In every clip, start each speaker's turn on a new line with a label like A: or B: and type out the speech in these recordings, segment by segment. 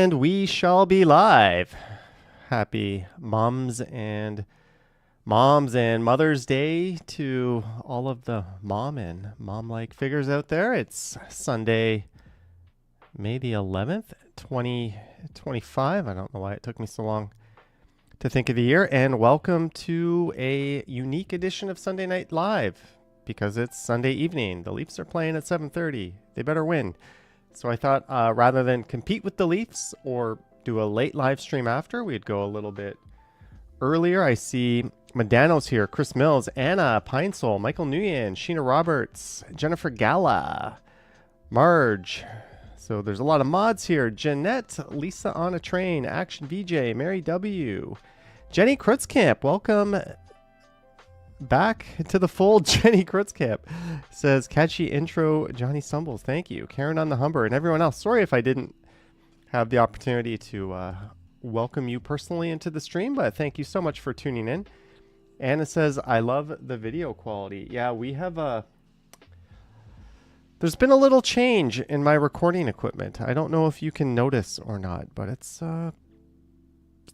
A: And we shall be live. Happy Moms and Mother's Day to all of the mom and mom-like figures out there. It's Sunday, May the 11th, 2025. I don't know why it took me so long to think of the year. And welcome to a unique edition of Sunday Night Live because it's Sunday evening. The Leafs are playing at 7:30. They better win. So I thought rather than compete with the Leafs or do a late live stream after, we'd go a little bit earlier. I see Medano's here, Chris Mills, Anna Pinesoul, Michael Nguyen, Sheena Roberts, Jennifer Gala, Marge. So there's a lot of mods here. Jeanette, Lisa on a Train, Action VJ, Mary W, Jenny Krutzkamp. Welcome back to the fold. Jenny Krutzkamp says, catchy intro, Johnny Stumbles. Thank you. Karen on the Humber and everyone else. Sorry if I didn't have the opportunity to welcome you personally into the stream, but thank you so much for tuning in. Anna says, I love the video quality. Yeah, we have there's been a little change in my recording equipment. I don't know if you can notice or not, but it's a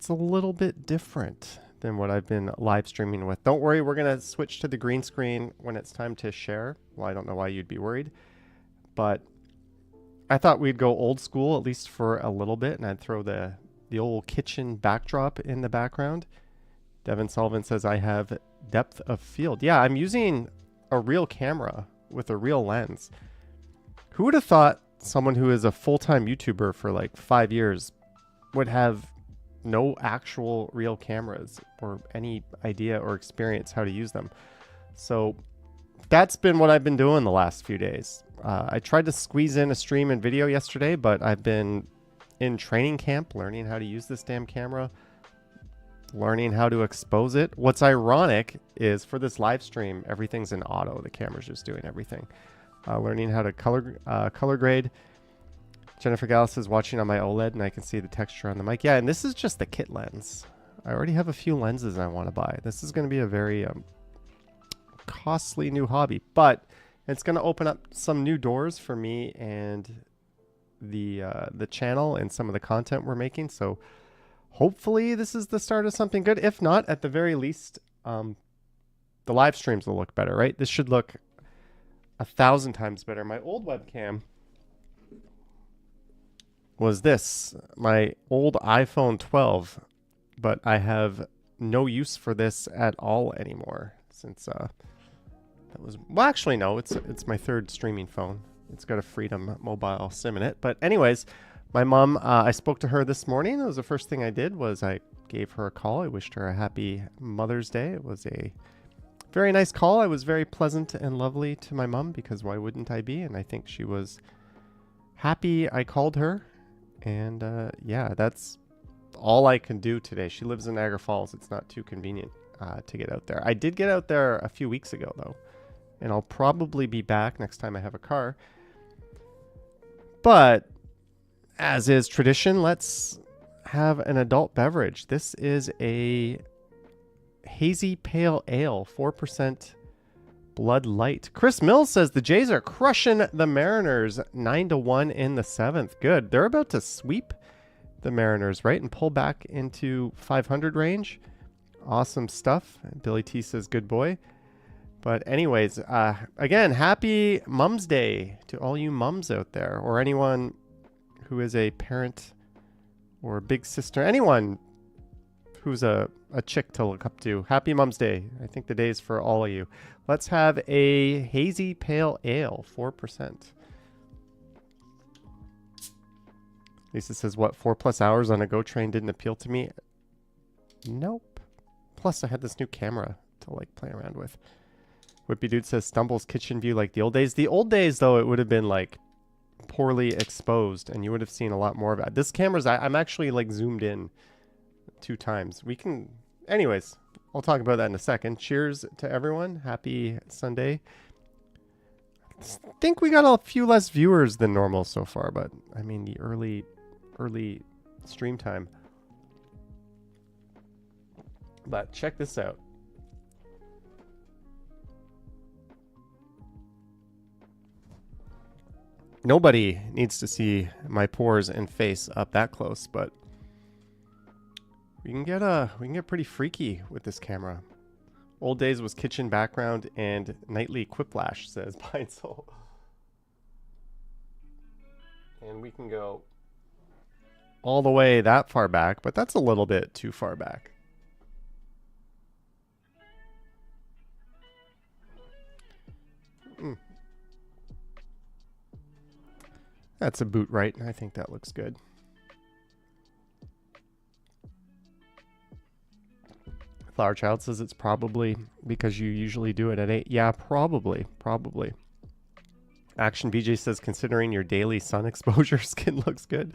A: little bit different than what I've been live streaming with. Don't worry, we're going to switch to the green screen when it's time to share. Well, I don't know why you'd be worried, but I thought we'd go old school, at least for a little bit, and I'd throw the old kitchen backdrop in the background. Devin Sullivan says, I have depth of field. Yeah, I'm using a real camera with a real lens. Who would have thought someone who is a full-time YouTuber for like 5 years would have no actual real cameras or any idea or experience how to use them? So that's been what I've been doing the last few days. I tried to squeeze in a stream and video yesterday, but I've been in training camp learning how to use this damn camera, learning how to expose it. What's ironic is for this live stream, everything's in auto. The camera's just doing everything. Learning how to color grade. Jennifer Gallus is watching on my OLED and I can see the texture on the mic. Yeah, and this is just the kit lens. I already have a few lenses I want to buy. This is going to be a very costly new hobby, but it's going to open up some new doors for me and the channel and some of the content we're making. So hopefully this is the start of something good. If not, at the very least, the live streams will look better, right? This should look 1,000 times better. My old webcam was this, my old iPhone 12, but I have no use for this at all anymore since that was, well, actually no, it's my third streaming phone. It's got a Freedom mobile SIM in it. But anyways, my mom, I spoke to her this morning. It was the first thing I did was I gave her a call. I wished her a happy Mother's Day. It was a very nice call. I was very pleasant and lovely to my mom because why wouldn't I be? And I think she was happy I called her. And yeah, that's all I can do today. She lives in Niagara Falls. It's not too convenient to get out there. I did get out there a few weeks ago though, and I'll probably be back next time I have a car. But as is tradition, let's have an adult beverage. This is a hazy pale ale, 4% Blood Light. Chris Mills says the Jays are crushing the Mariners 9-1 in the 7th. Good. They're about to sweep the Mariners, right? And pull back into 500 range. Awesome stuff. Billy T says good boy. But anyways, again, happy Mom's Day to all you mums out there, or anyone who is a parent or a big sister, anyone who's a chick to look up to. Happy Mom's Day. I think the day is for all of you. Let's have a hazy pale ale, 4%. Lisa says, what, 4+ hours on a GO train didn't appeal to me? Nope. Plus, I had this new camera to like play around with. Whippy Dude says, Stumbles kitchen view like the old days. The old days, though, it would have been like poorly exposed and you would have seen a lot more of it. This camera's, I'm actually like zoomed in 2 times. We can, anyways, I'll talk about that in a second. Cheers to everyone. Happy Sunday. I think we got a few less viewers than normal so far, but I mean the early stream time. But check this out. Nobody needs to see my pores and face up that close, but we can get pretty freaky with this camera. Old days was kitchen background and nightly quiplash, says Pine Soul. And we can go all the way that far back, but that's a little bit too far back. That's a boot right. I think that looks good. Flower Child says it's probably because you usually do it at 8. Yeah, probably. Action BJ says considering your daily sun exposure, skin looks good.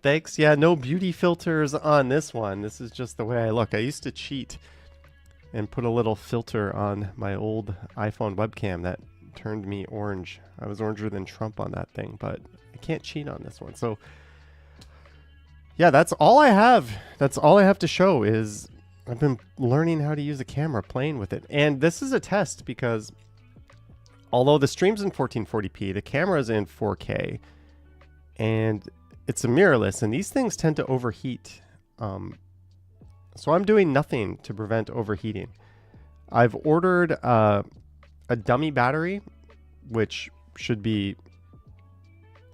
A: Thanks. Yeah, no beauty filters on this one. This is just the way I look. I used to cheat and put a little filter on my old iPhone webcam that turned me orange. I was oranger than Trump on that thing, but I can't cheat on this one. So yeah, that's all I have. That's all I have to show is I've been learning how to use a camera, playing with it. And this is a test because although the stream's in 1440p, the camera's in 4K and it's a mirrorless, and these things tend to overheat. So I'm doing nothing to prevent overheating. I've ordered a dummy battery, which should be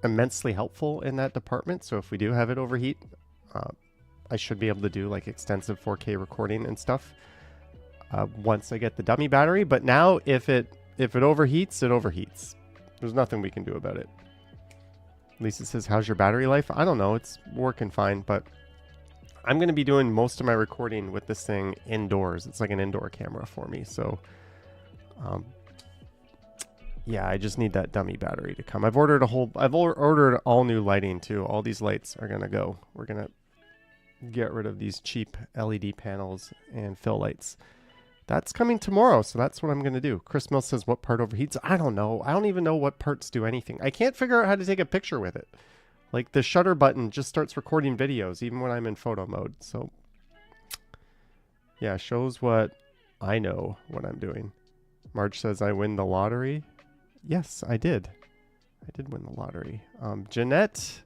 A: immensely helpful in that department. So if we do have it overheat, I should be able to do like extensive 4K recording and stuff once I get the dummy battery. But now if it overheats, it overheats. There's nothing we can do about it. Lisa says, how's your battery life? I don't know. It's working fine, but I'm going to be doing most of my recording with this thing indoors. It's like an indoor camera for me. So, yeah, I just need that dummy battery to come. I've ordered all new lighting too. All these lights are going to go. We're going to get rid of these cheap LED panels and fill lights. That's coming tomorrow, so that's what I'm going to do. Chris Mills says, what part overheats? I don't know. I don't even know what parts do anything. I can't figure out how to take a picture with it. Like, the shutter button just starts recording videos, even when I'm in photo mode. So, yeah, shows what I know what I'm doing. Marge says, I win the lottery. Yes, I did. I did win the lottery. Jeanette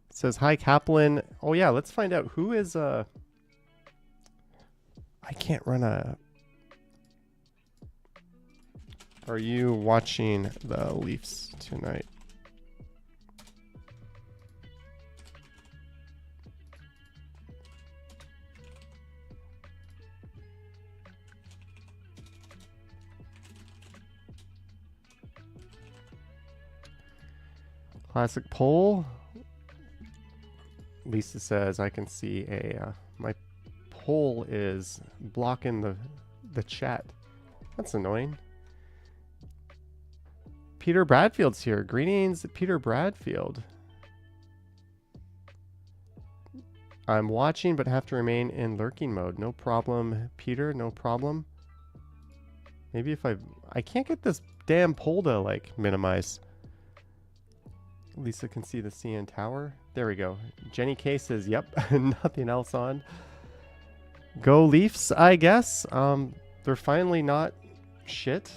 A: says, hi, Kaplan. Oh, yeah, let's find out who is... I can't run a... Are you watching the Leafs tonight? Classic poll. Lisa says, I can see my poll is blocking the chat. That's annoying. Peter Bradfield's here. Greetings, Peter Bradfield. I'm watching but have to remain in lurking mode. No problem, Peter. No problem. Maybe if I can't get this damn poll to like minimize. Lisa can see the CN Tower. There we go. Jenny K says, yep, nothing else on. Go Leafs, I guess. They're finally not shit.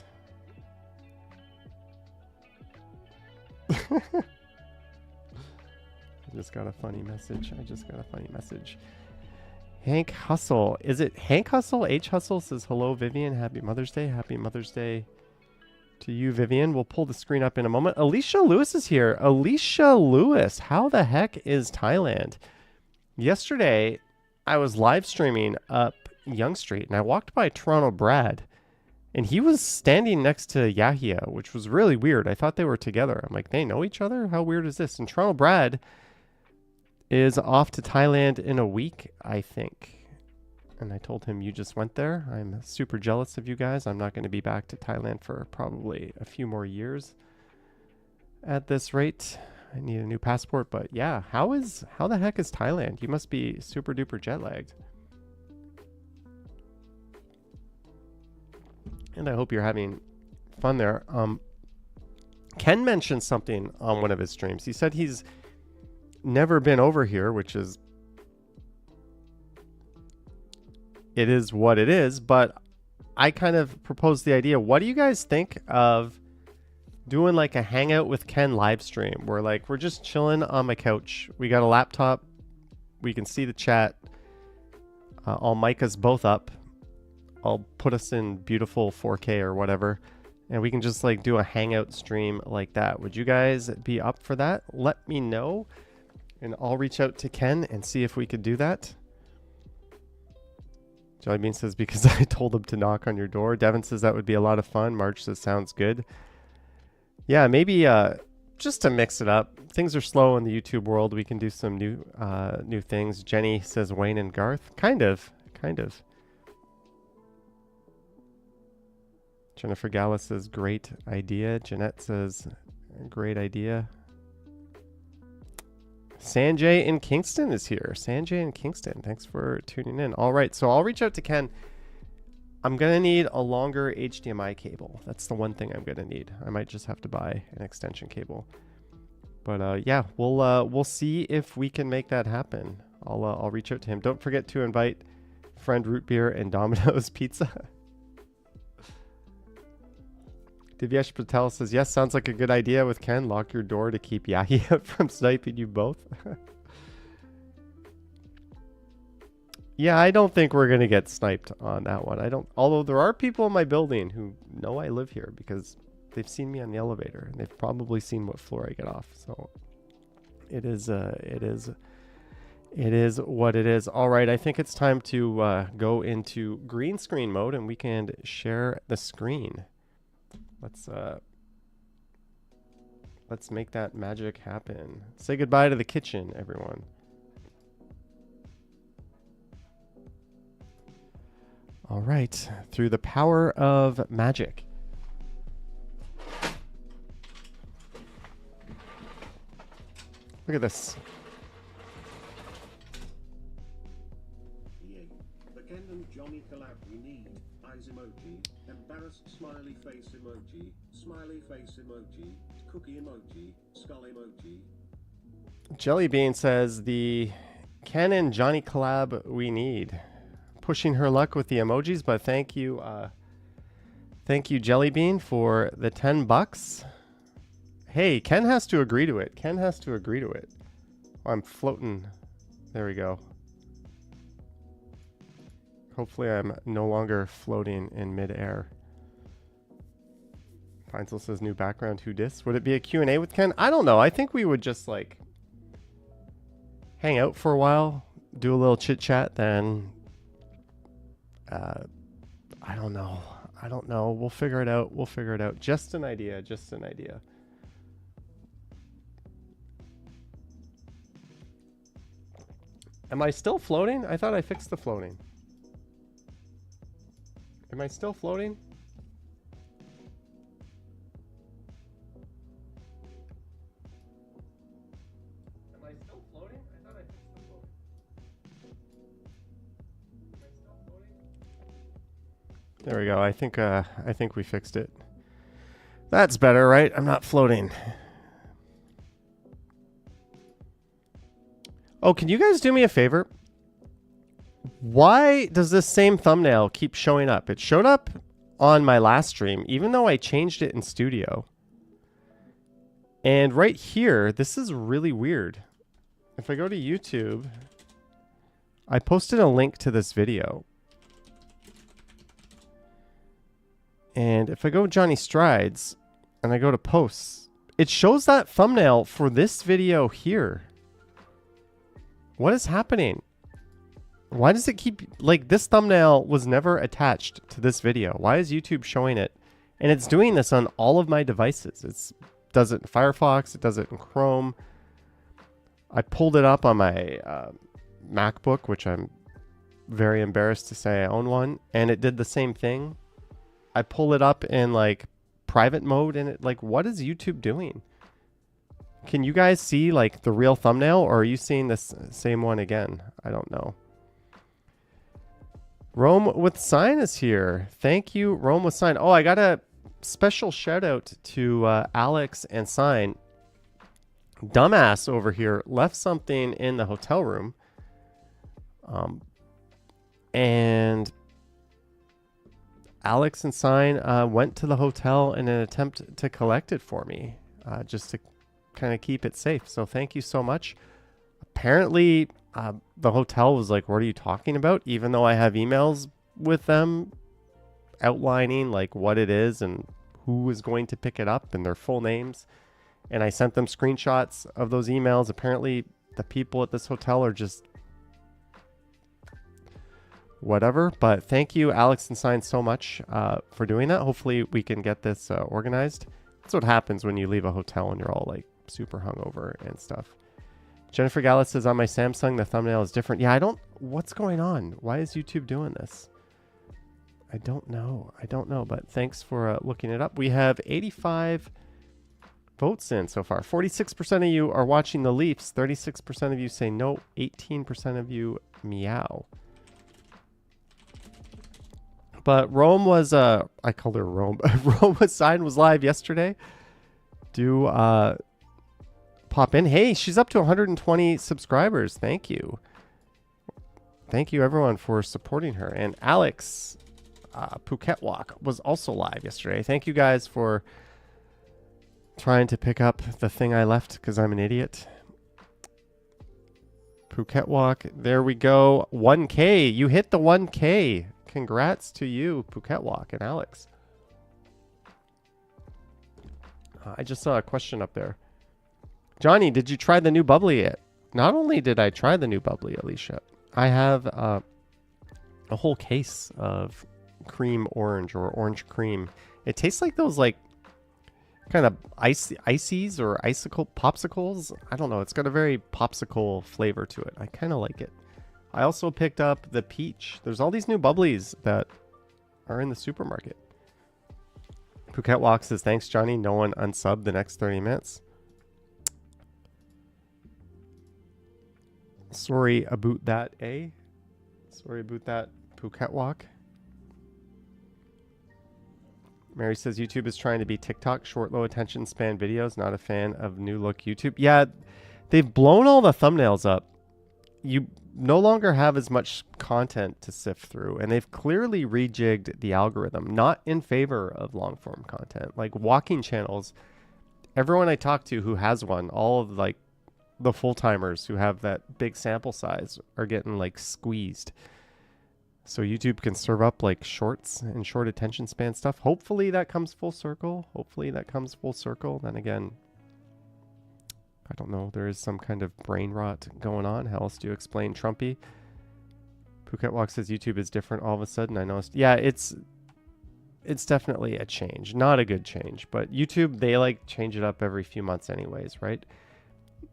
A: I just got a funny message. Hank Hustle. Is it Hank Hustle? H Hustle says, hello, Vivian. Happy Mother's Day. Happy Mother's Day to you, Vivian. We'll pull the screen up in a moment. Alicia Lewis is here. Alicia Lewis. How the heck is Thailand? Yesterday, I was live streaming up Yonge Street, and I walked by Toronto Brad, and he was standing next to Yahya, which was really weird. I thought they were together. I'm like, they know each other? How weird is this? And Toronto Brad is off to Thailand in a week, I think. And I told him, you just went there. I'm super jealous of you guys. I'm not going to be back to Thailand for probably a few more years at this rate. I need a new passport. But yeah, how the heck is Thailand? You must be super duper jet lagged. And I hope you're having fun there. Ken mentioned something on one of his streams. He said he's never been over here, which is... It is what it is, but I kind of proposed the idea. What do you guys think of doing like a hangout with Ken live stream where like we're just chilling on my couch. We got a laptop. We can see the chat. I'll mic us both up. I'll put us in beautiful 4K or whatever. And we can just like do a hangout stream like that. Would you guys be up for that? Let me know. And I'll reach out to Ken and see if we could do that. Jelly Bean says, because I told him to knock on your door. Devin says that would be a lot of fun. Marge says, sounds good. Yeah, maybe just to mix it up. Things are slow in the YouTube world. We can do some new things. Jenny says Wayne and Garth. Kind of. Jennifer Gala says, great idea. Jeanette says, great idea. Sanjay in Kingston is here. Sanjay in Kingston, thanks for tuning in. All right, so I'll reach out to Ken. I'm going to need a longer HDMI cable. That's the one thing I'm going to need. I might just have to buy an extension cable. But yeah, we'll see if we can make that happen. I'll reach out to him. Don't forget to invite friend Root Beer and Domino's Pizza. Divyesh Patel says, yes, sounds like a good idea with Ken. Lock your door to keep Yahi out from sniping you both. Yeah, I don't think we're going to get sniped on that one. Although there are people in my building who know I live here because they've seen me on the elevator and they've probably seen what floor I get off. So it is what it is. All right, I think it's time to go into green screen mode and we can share the screen. Let's make that magic happen. Say goodbye to the kitchen, everyone. All right, through the power of magic. Look at this.
B: The Ken and Johnny collab we need. Eyes emoji. Embarrassed smiley face emoji. Smiley face emoji. Cookie emoji. Skull emoji.
A: Jelly Bean says the Ken and Johnny collab we need. Pushing her luck with the emojis, but thank you Jelly Bean for the $10. Hey, Ken has to agree to it. Oh, I'm floating. There we go. Hopefully I'm no longer floating in midair. Feinzel says new background, who dis? Would it be a Q&A with Ken? I don't know. I think we would just like hang out for a while, do a little chit chat, then I don't know. We'll figure it out. Just an idea. Am I still floating? I thought I fixed the floating. Am I still floating? I thought I fixed the floating. Am I still floating? There we go. I think we fixed it. That's better, right? I'm not floating. Oh, can you guys do me a favor? Why does this same thumbnail keep showing up? It showed up on my last stream, even though I changed it in studio. And right here, this is really weird. If I go to YouTube, I posted a link to this video. And if I go Johnny Strides and I go to posts, it shows that thumbnail for this video here. What is happening? Why does it keep, like, this thumbnail was never attached to this video. Why is YouTube showing it? And it's doing this on all of my devices. It does it in Firefox. It does it in Chrome. I pulled it up on my MacBook, which I'm very embarrassed to say I own one. And it did the same thing. I pull it up in, like, private mode. And it, like, what is YouTube doing? Can you guys see, like, the real thumbnail? Or are you seeing this same one again? I don't know. Rome with Sign is here. Thank you, Rome with Sign. Oh, I got a special shout out to Alex and Sign. Dumbass over here left something in the hotel room. And Alex and Sign went to the hotel in an attempt to collect it for me, just to kind of keep it safe. So thank you so much. Apparently, the hotel was like, what are you talking about? Even though I have emails with them outlining like what it is and who is going to pick it up and their full names. And I sent them screenshots of those emails. Apparently, the people at this hotel are just whatever. But thank you, Alex and Sign, so much for doing that. Hopefully, we can get this organized. That's what happens when you leave a hotel and you're all like super hungover and stuff. Jennifer Gallus says, on my Samsung, the thumbnail is different. Yeah, what's going on? Why is YouTube doing this? I don't know, but thanks for looking it up. We have 85 votes in so far. 46% of you are watching the Leafs. 36% of you say no. 18% of you meow. But Rome was, I called her Rome. Rome was Sign was live yesterday. Do pop in. Hey, she's up to 120 subscribers. Thank you. Thank you, everyone, for supporting her. And Alex Phuket Walk was also live yesterday. Thank you guys for trying to pick up the thing I left because I'm an idiot. Phuket Walk. There we go. 1K. You hit the 1K. Congrats to you, Phuket Walk and Alex. I just saw a question up there. Johnny, did you try the new bubbly yet? Not only did I try the new bubbly, Alicia, I have a whole case of cream orange or orange cream. It tastes like those like kind of ices or icicle popsicles. I don't know. It's got a very popsicle flavor to it. I kind of like it. I also picked up the peach. There's all these new bubblies that are in the supermarket. Phuket Walk says, thanks, Johnny. No one unsubbed the next 30 minutes. Sorry about that, eh? Sorry about that, Phuket Walk. Mary says, YouTube is trying to be TikTok, short, low attention span videos. Not a fan of new look YouTube. Yeah, they've blown all the thumbnails up. You no longer have as much content to sift through, and they've clearly rejigged the algorithm, not in favor of long form content. Like walking channels, everyone I talk to who has one, all of like the full-timers who have that big sample size are getting like squeezed. So YouTube can serve up like shorts and short attention span stuff. Hopefully that comes full circle. Then again, I don't know. There is some kind of brain rot going on. How else do you explain Trumpy? Phuket Walk says YouTube is different all of a sudden. I know. Yeah, it's definitely a change. Not a good change. But YouTube, they like change it up every few months anyways, right?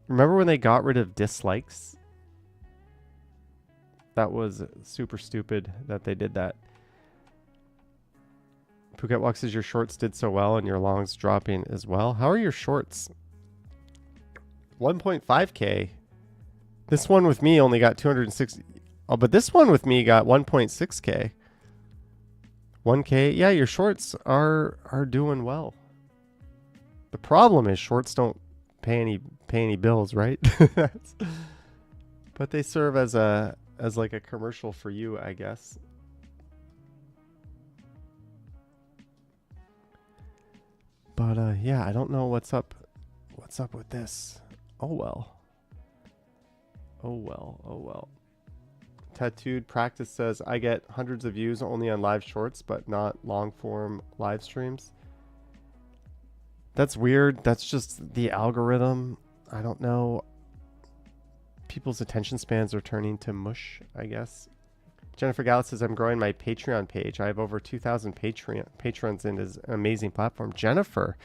A: Remember when they got rid of dislikes? That was super stupid that they did that. Phuket Walk says your shorts did so well and your longs dropping as well. How are your shorts? 1.5K. This one with me only got 260. Oh, but this one with me got 1.6K. 1K. Yeah, your shorts are doing well. The problem is shorts don't pay any bills, right? But they serve as like a commercial for you, I guess. But yeah, I don't know what's up with this. Oh well. Tattooed Practice says, I get hundreds of views only on live shorts, but not long form live streams. That's weird. That's just the algorithm. I don't know. People's attention spans are turning to mush, I guess. Jennifer Gallup says, I'm growing my Patreon page. I have over 2,000 patrons in this amazing platform. Jennifer,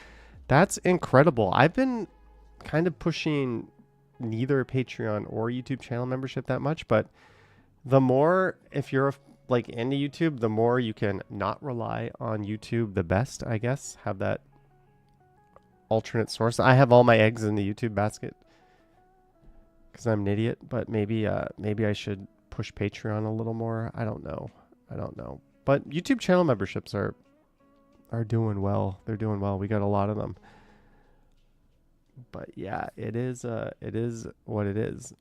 A: that's incredible. I've been kind of pushing neither Patreon or YouTube channel membership that much, but the more, if you're like into YouTube, the more you can not rely on YouTube the best, I guess. Have that alternate source. I have all my eggs in the YouTube basket because I'm an idiot, but maybe I should push Patreon a little more. I don't know. But YouTube channel memberships are doing well. They're doing well. We got a lot of them. But yeah, it is what it is.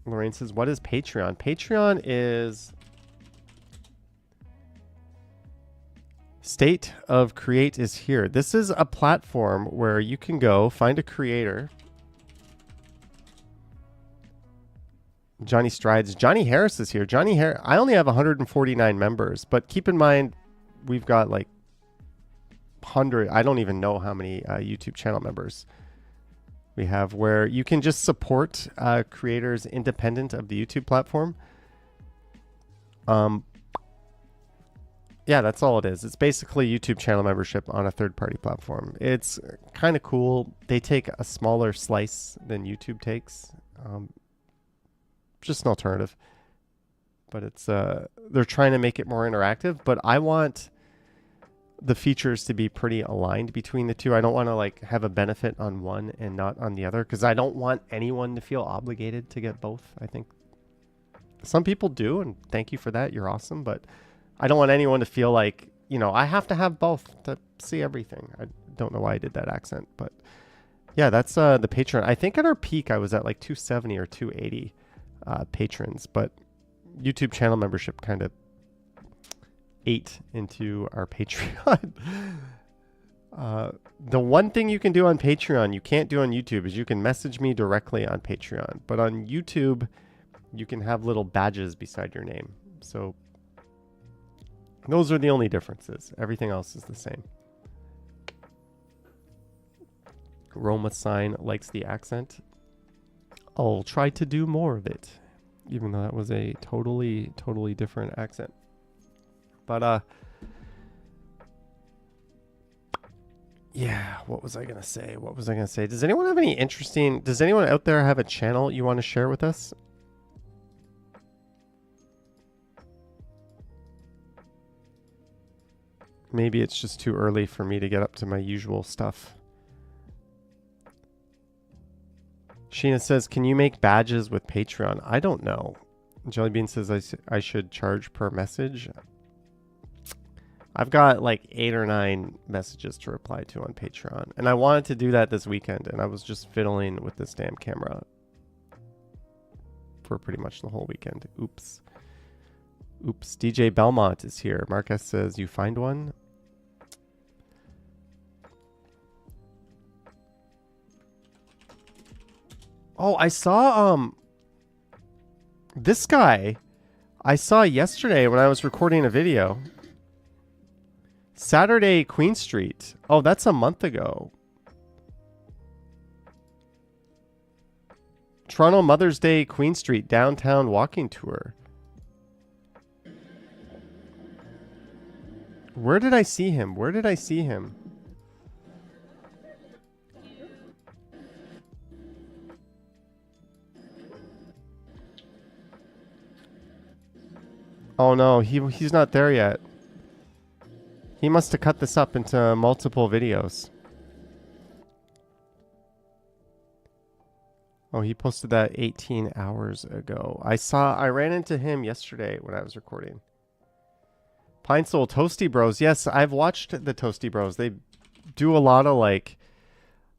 A: Lorraine says, what is Patreon? Patreon is State of Create is here. This is a platform where you can go find a creator. Johnny Strides. Johnny Harris is here. Johnny Harris. I only have 149 members, but keep in mind, we've got like 100. I don't even know how many YouTube channel members we have, where you can just support creators independent of the YouTube platform. Yeah, that's all it is. It's basically YouTube channel membership on a third-party platform. It's kind of cool. They take a smaller slice than YouTube takes. Just an alternative. But it's they're trying to make it more interactive. But I want the features to be pretty aligned between the two. I don't want to like have a benefit on one and not on the other, because I don't want anyone to feel obligated to get both. I think some people do, and thank you for that. You're awesome. But I don't want anyone to feel like, you know, I have to have both to see everything. I don't know why I did that accent, but yeah, that's the Patreon. I think at our peak I was at like 270 or 280 patrons, but YouTube channel membership kind of ate into our Patreon. The one thing you can do on Patreon you can't do on YouTube is you can message me directly on Patreon, but on YouTube you can have little badges beside your name. So those are the only differences. Everything else is the same. Roma Sign likes the accent. I'll try to do more of it, even though that was a totally different accent. But yeah, what was I gonna say? Does anyone have any interesting? Does anyone out there have a channel you want to share with us? Maybe it's just too early for me to get up to my usual stuff. Sheena says, can you make badges with Patreon? I don't know. Jellybean says I should charge per message. I've got like 8 or 9 messages to reply to on Patreon. And I wanted to do that this weekend, and I was just fiddling with this damn camera for pretty much the whole weekend. Oops. DJ Belmont is here. Marcus says, you find one? Oh, I saw this guy I saw yesterday when I was recording a video. Saturday, Queen Street. Oh, that's a month ago. Toronto Mother's Day, Queen Street, downtown walking tour. Where did I see him? Oh no, he's not there yet. He must have cut this up into multiple videos. Oh, he posted that 18 hours ago. I ran into him yesterday when I was recording. Pine Soul Toasty Bros. Yes, I've watched the Toasty Bros. They do a lot of like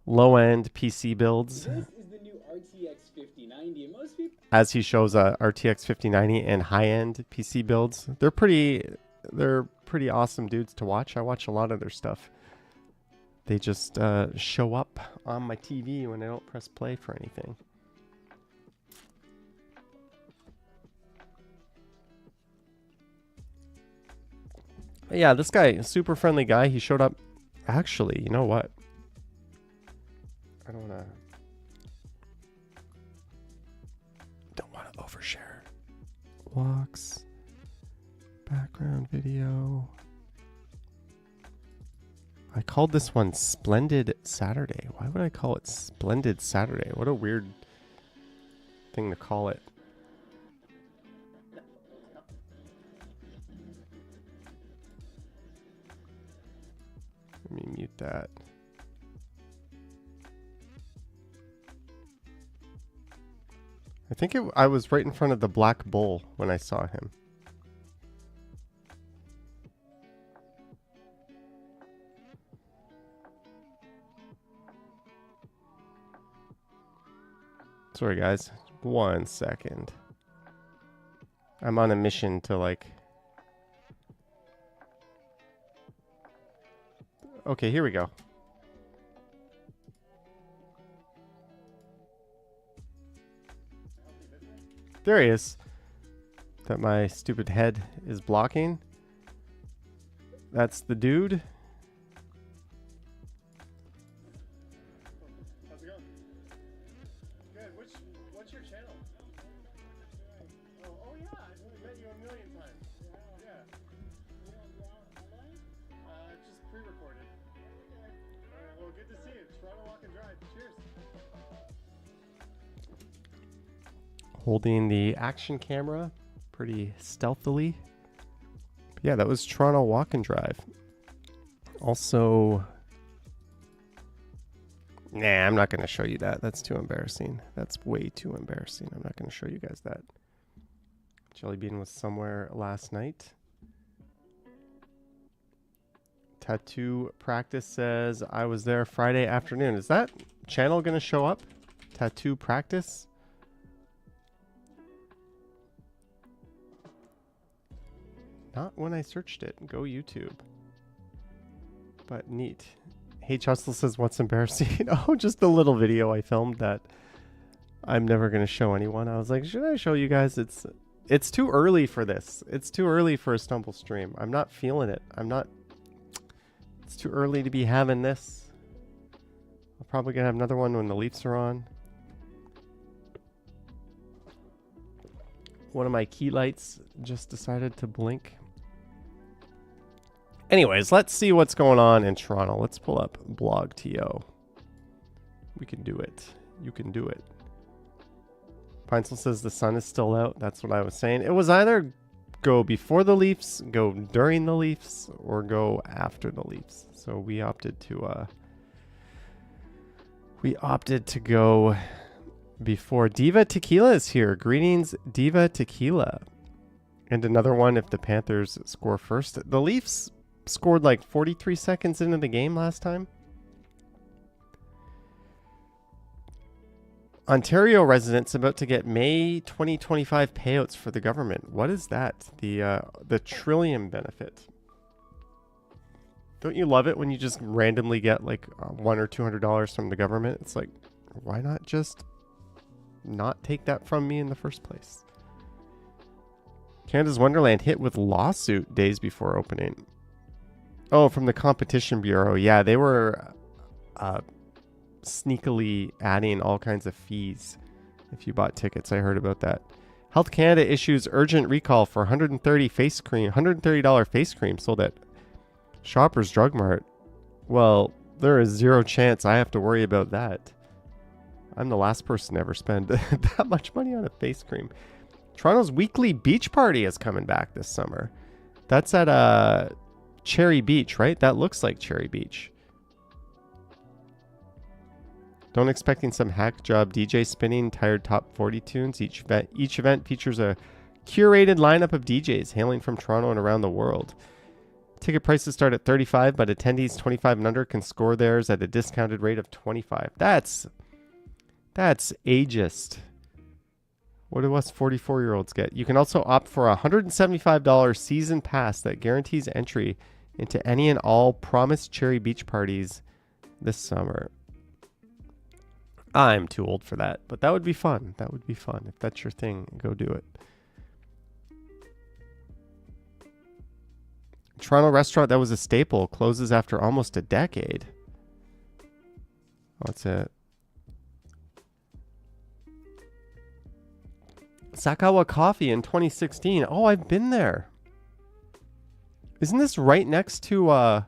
A: low-end PC builds.
C: This is the new RTX 5090. Most people,
A: as he shows RTX 5090 and high-end PC builds. They're pretty awesome dudes to watch. I watch a lot of their stuff. They just show up on my TV when I don't press play for anything. But yeah, this guy, super friendly guy. He showed up. Actually, you know what? I don't want to overshare. Walks. Background video. I called this one Splendid Saturday. Why would I call it Splendid Saturday? What a weird thing to call it. Let me mute that. I think I was right in front of the Black Bull when I saw him. Sorry guys, 1 second. I'm on a mission to like Okay, here we go. There he is. That my stupid head is blocking. That's the dude.
D: How's it going? Good. What's your channel? Oh yeah, I've met you a million times. Yeah. Just pre-recorded. Alright, well, good to see you. Toronto Walk and Drive. Cheers.
A: Holding the action camera pretty stealthily. But yeah, that was Toronto Walk and Drive. Also, nah, I'm not going to show you that. That's too embarrassing. That's way too embarrassing. I'm not going to show you guys that. Jellybean was somewhere last night. Tattoo Practice says, I was there Friday afternoon. Is that channel going to show up? Tattoo Practice? Not when I searched it. Go YouTube. But neat. H Hustle says, what's embarrassing? Oh, just the little video I filmed that I'm never going to show anyone. I was like, should I show you guys? It's too early for this. It's too early for a Stumble stream. I'm not feeling it. It's too early to be having this. I'll probably going to have another one when the Leafs are on. One of my key lights just decided to blink. Anyways, let's see what's going on in Toronto. Let's pull up BlogTO. We can do it. You can do it. Pinesel says the sun is still out. That's what I was saying. It was either go before the Leafs, go during the Leafs, or go after the Leafs. So we opted to go before. Diva Tequila is here. Greetings, Diva Tequila. And another one if the Panthers score first. The Leafs scored like 43 seconds into the game last time. Ontario residents about to get May 2025 payouts for the government. What is that? The Trillium benefit. Don't you love it when you just randomly get like $100 or $200 from the government? It's like, why not just not take that from me in the first place? Canada's Wonderland hit with lawsuit days before opening. Oh, from the Competition Bureau. Yeah, they were sneakily adding all kinds of fees if you bought tickets. I heard about that. Health Canada issues urgent recall for $130 face cream sold at Shoppers Drug Mart. Well, there is zero chance I have to worry about that. I'm the last person to ever spend that much money on a face cream. Toronto's weekly beach party is coming back this summer. That's at Cherry Beach, right? That looks like Cherry Beach. Don't expecting some hack job DJ spinning tired top 40 tunes. Each event features a curated lineup of DJs hailing from Toronto and around the world. Ticket prices start at $35, but attendees 25 and under can score theirs at a discounted rate of $25. That's ageist. What do us 44-year-olds get? You can also opt for a $175 season pass that guarantees entry into any and all promised Cherry Beach parties this summer. I'm too old for that, but that would be fun. That would be fun. If that's your thing, go do it. Toronto restaurant that was a staple closes after almost a decade. What's it? Sakawa Coffee in 2016. Oh, I've been there. Isn't this right next to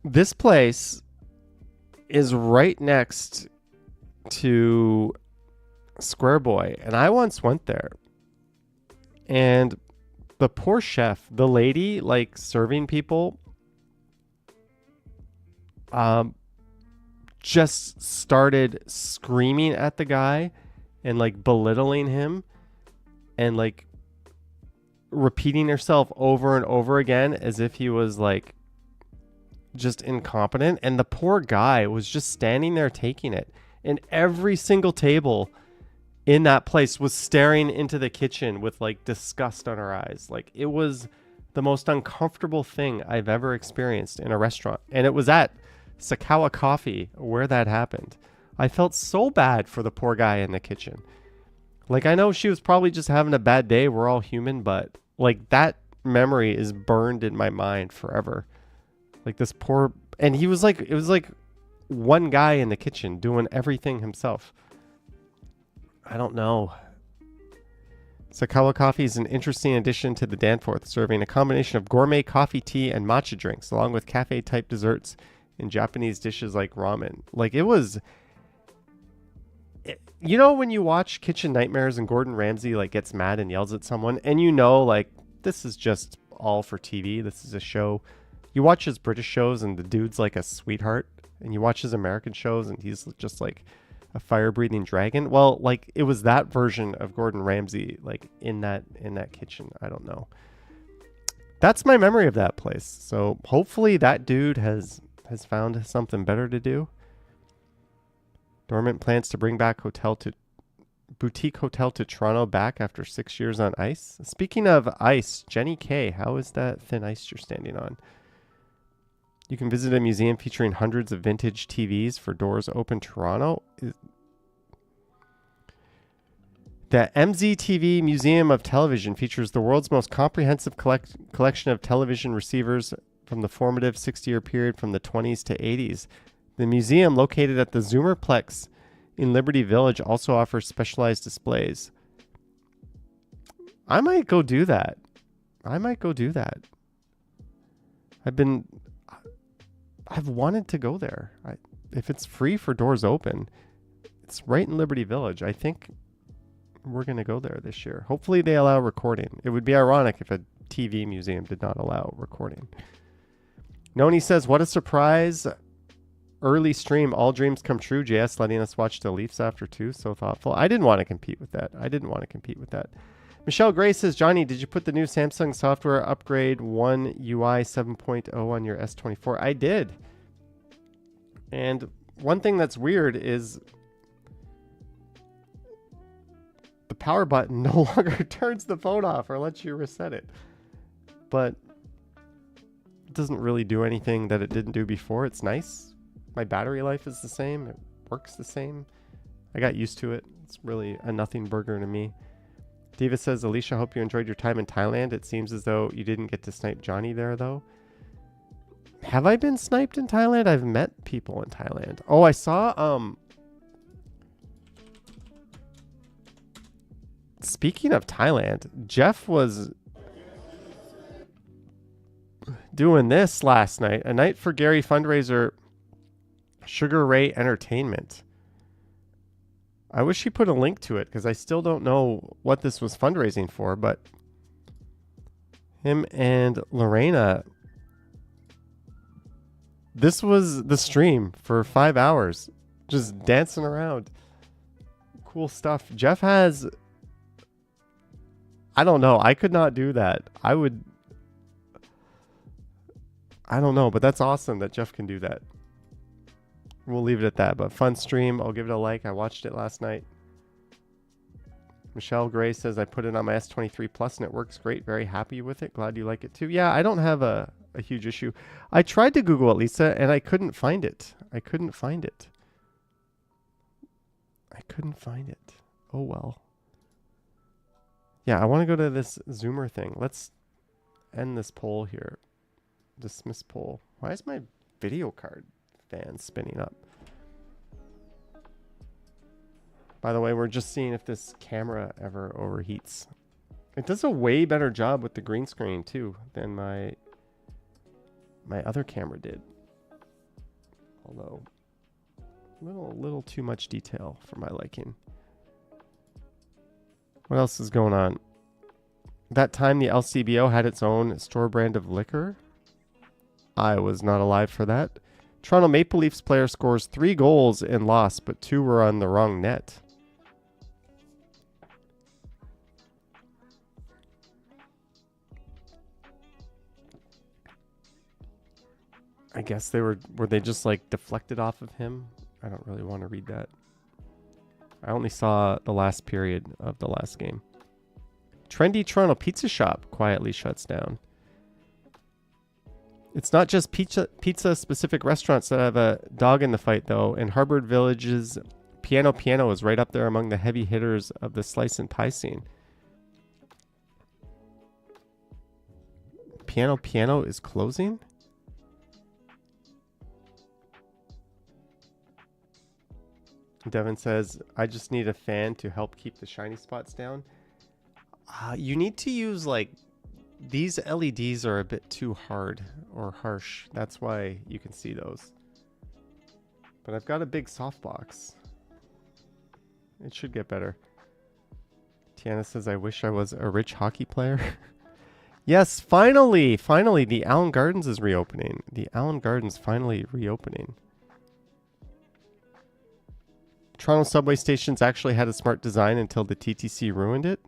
A: this place is right next to Square Boy, and I once went there. And the poor chef, the lady like serving people, just started screaming at the guy and like belittling him and like repeating herself over and over again as if he was like just incompetent. And the poor guy was just standing there taking it. And every single table in that place was staring into the kitchen with like disgust on her eyes. Like it was the most uncomfortable thing I've ever experienced in a restaurant. And it was at Sakawa Coffee where that happened. I felt so bad for the poor guy in the kitchen. Like, I know she was probably just having a bad day. We're all human, but like that memory is burned in my mind forever. Like this poor, and he was like, it was like one guy in the kitchen doing everything himself. I don't know. Sakawa Coffee is an interesting addition to the Danforth, serving a combination of gourmet coffee, tea, and matcha drinks, along with cafe-type desserts and Japanese dishes like ramen. Like, it was... You know when you watch Kitchen Nightmares and Gordon Ramsay, like, gets mad and yells at someone, and you know, like, this is just all for TV. This is a show. You watch his British shows, and the dude's like a sweetheart, and you watch his American shows, and he's just like a fire-breathing dragon. Well, like, it was that version of Gordon Ramsay, like in that kitchen. I don't know. That's my memory of that place. So hopefully that dude has found something better to do. Dormant plans to bring back boutique hotel to Toronto back after 6 years on ice. Speaking of ice, Jenny K, how is that thin ice you're standing on? You can visit a museum featuring hundreds of vintage TVs for Doors Open Toronto. The MZTV Museum of Television features the world's most comprehensive collection of television receivers from the formative 60-year period from the 20s to 80s. The museum, located at the Zoomerplex in Liberty Village, also offers specialized displays. I might go do that. I've wanted to go there. If it's free for Doors Open, it's right in Liberty Village. I think we're going to go there this year. Hopefully they allow recording. It would be ironic if a TV museum did not allow recording. Noni says, what a surprise. Early stream, all dreams come true. JS letting us watch the Leafs after 2. So thoughtful. I didn't want to compete with that. Michelle Gray says, Johnny, did you put the new Samsung software upgrade One UI 7.0 on your S24? I did. And one thing that's weird is the power button no longer turns the phone off or lets you reset it. But it doesn't really do anything that it didn't do before. It's nice. My battery life is the same. It works the same. I got used to it. It's really a nothing burger to me. Diva says, Alicia, hope you enjoyed your time in Thailand. It seems as though you didn't get to snipe Johnny there, though. Have I been sniped in Thailand? I've met people in Thailand. Oh, I saw, speaking of Thailand, Jeff was doing this last night. A night for Gary fundraiser, Sugar Ray Entertainment. I wish he put a link to it because I still don't know what this was fundraising for, but him and Lorena, this was the stream for 5 hours, just dancing around. Cool stuff. Jeff has, I don't know. I could not do that. I don't know, but that's awesome that Jeff can do that. We'll leave it at that, but fun stream. I'll give it a like. I watched it last night. Michelle Gray says, I put it on my S23 Plus and it works great. Very happy with it. Glad you like it too. Yeah, I don't have a huge issue. I tried to Google it, Lisa, and I couldn't find it. Oh, well. Yeah, I want to go to this Zoomer thing. Let's end this poll here. Dismiss poll. Why is my video card fan spinning up? By the way, we're just seeing if this camera ever overheats. It does a way better job with the green screen too than my other camera did. Although little too much detail for my liking. What else is going on? That time the LCBO had its own store brand of liquor. I was not alive for that. Toronto Maple Leafs player scores 3 goals and lost, but 2 were on the wrong net. I guess were they just like deflected off of him? I don't really want to read that. I only saw the last period of the last game. Trendy Toronto pizza shop quietly shuts down. It's not just pizza specific restaurants that have a dog in the fight, though. And Harvard Village's Piano is right up there among the heavy hitters of the slice and pie scene. Piano is closing? Devin says, I just need a fan to help keep the shiny spots down. You need to use, like, these LEDs are a bit too hard or harsh. That's why you can see those. But I've got a big softbox. It should get better. Tiana says, I wish I was a rich hockey player. Yes, finally, the Allen Gardens is reopening. The Allen Gardens finally reopening. Toronto subway stations actually had a smart design until the TTC ruined it.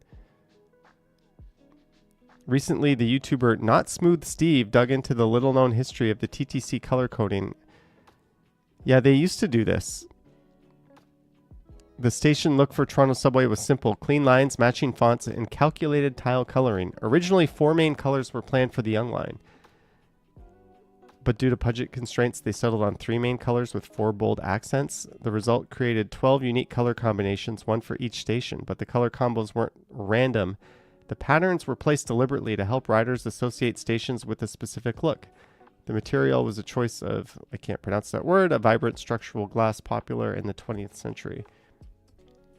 A: Recently, the YouTuber Not Smooth Steve dug into the little-known history of the TTC color coding. Yeah, they used to do this. The station look for Toronto subway was simple: clean lines, matching fonts, and calculated tile coloring. Originally, 4 main colors were planned for the Young Line. But due to budget constraints, they settled on 3 main colors with 4 bold accents. The result created 12 unique color combinations, one for each station, but the color combos weren't random. The patterns were placed deliberately to help riders associate stations with a specific look. The material was a choice of, I can't pronounce that word, a vibrant structural glass popular in the 20th century.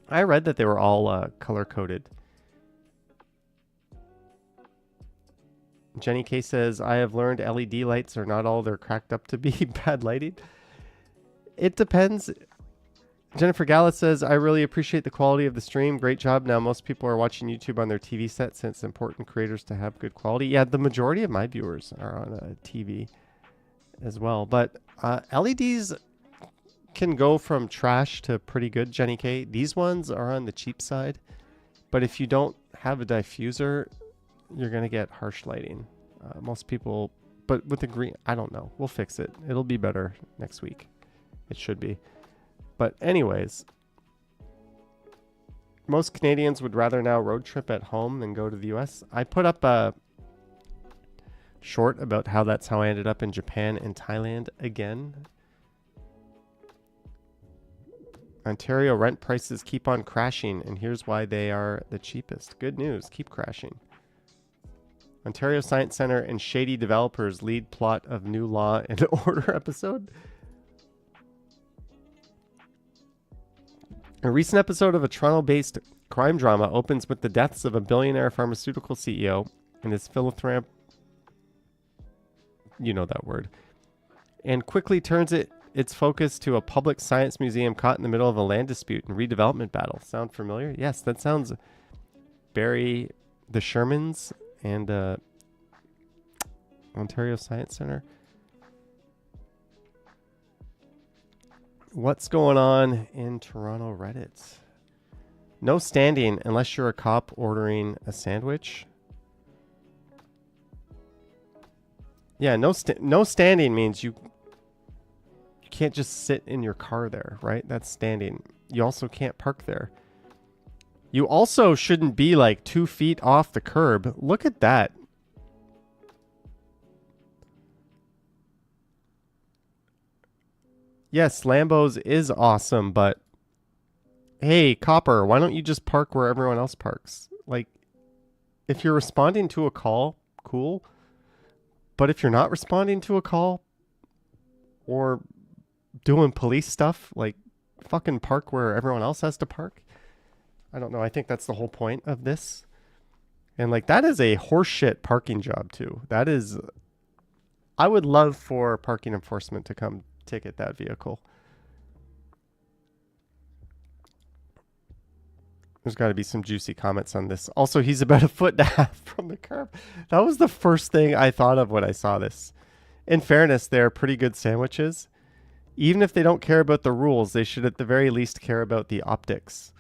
A: I read that they were all color-coded. Jenny K says, I have learned LED lights are not all they're cracked up to be. Bad lighting. It depends. Jennifer Gallis says, I really appreciate the quality of the stream. Great job. Now most people are watching YouTube on their TV set since it's important creators to have good quality. Yeah, the majority of my viewers are on a TV as well. But LEDs can go from trash to pretty good, Jenny K. These ones are on the cheap side. But if you don't have a diffuser, you're going to get harsh lighting. Most people, but with the green, I don't know. We'll fix it. It'll be better next week. It should be. But anyways, most Canadians would rather now road trip at home than go to the US. I put up a short about that's how I ended up in Japan and Thailand again. Ontario rent prices keep on crashing, and here's why they are the cheapest. Good news, keep crashing. Ontario Science Centre and shady developers lead plot of new Law and Order episode. A recent episode of a Toronto-based crime drama opens with the deaths of a billionaire pharmaceutical CEO and his philanthrop... You know that word. And quickly turns its focus to a public science museum caught in the middle of a land dispute and redevelopment battle. Sound familiar? Yes, that sounds Barry the Shermans and Ontario Science Centre. What's going on in Toronto Reddit? No standing unless you're a cop ordering a sandwich. Yeah, no standing means you can't just sit in your car there, right? That's standing. You also can't park there. You also shouldn't be like 2 feet off the curb. Look at that. Yes, Lambos is awesome, but hey, copper, why don't you just park where everyone else parks? Like, if you're responding to a call, cool. But if you're not responding to a call or doing police stuff, like fucking park where everyone else has to park. I don't know. I think that's the whole point of this. And like, that is a horseshit parking job too. That is, I would love for parking enforcement to come ticket that vehicle. There's got to be some juicy comments on this. Also, he's about 1.5 feet from the curb. That was the first thing I thought of when I saw this. In fairness, they're pretty good sandwiches. Even if they don't care about the rules, they should at the very least care about the optics.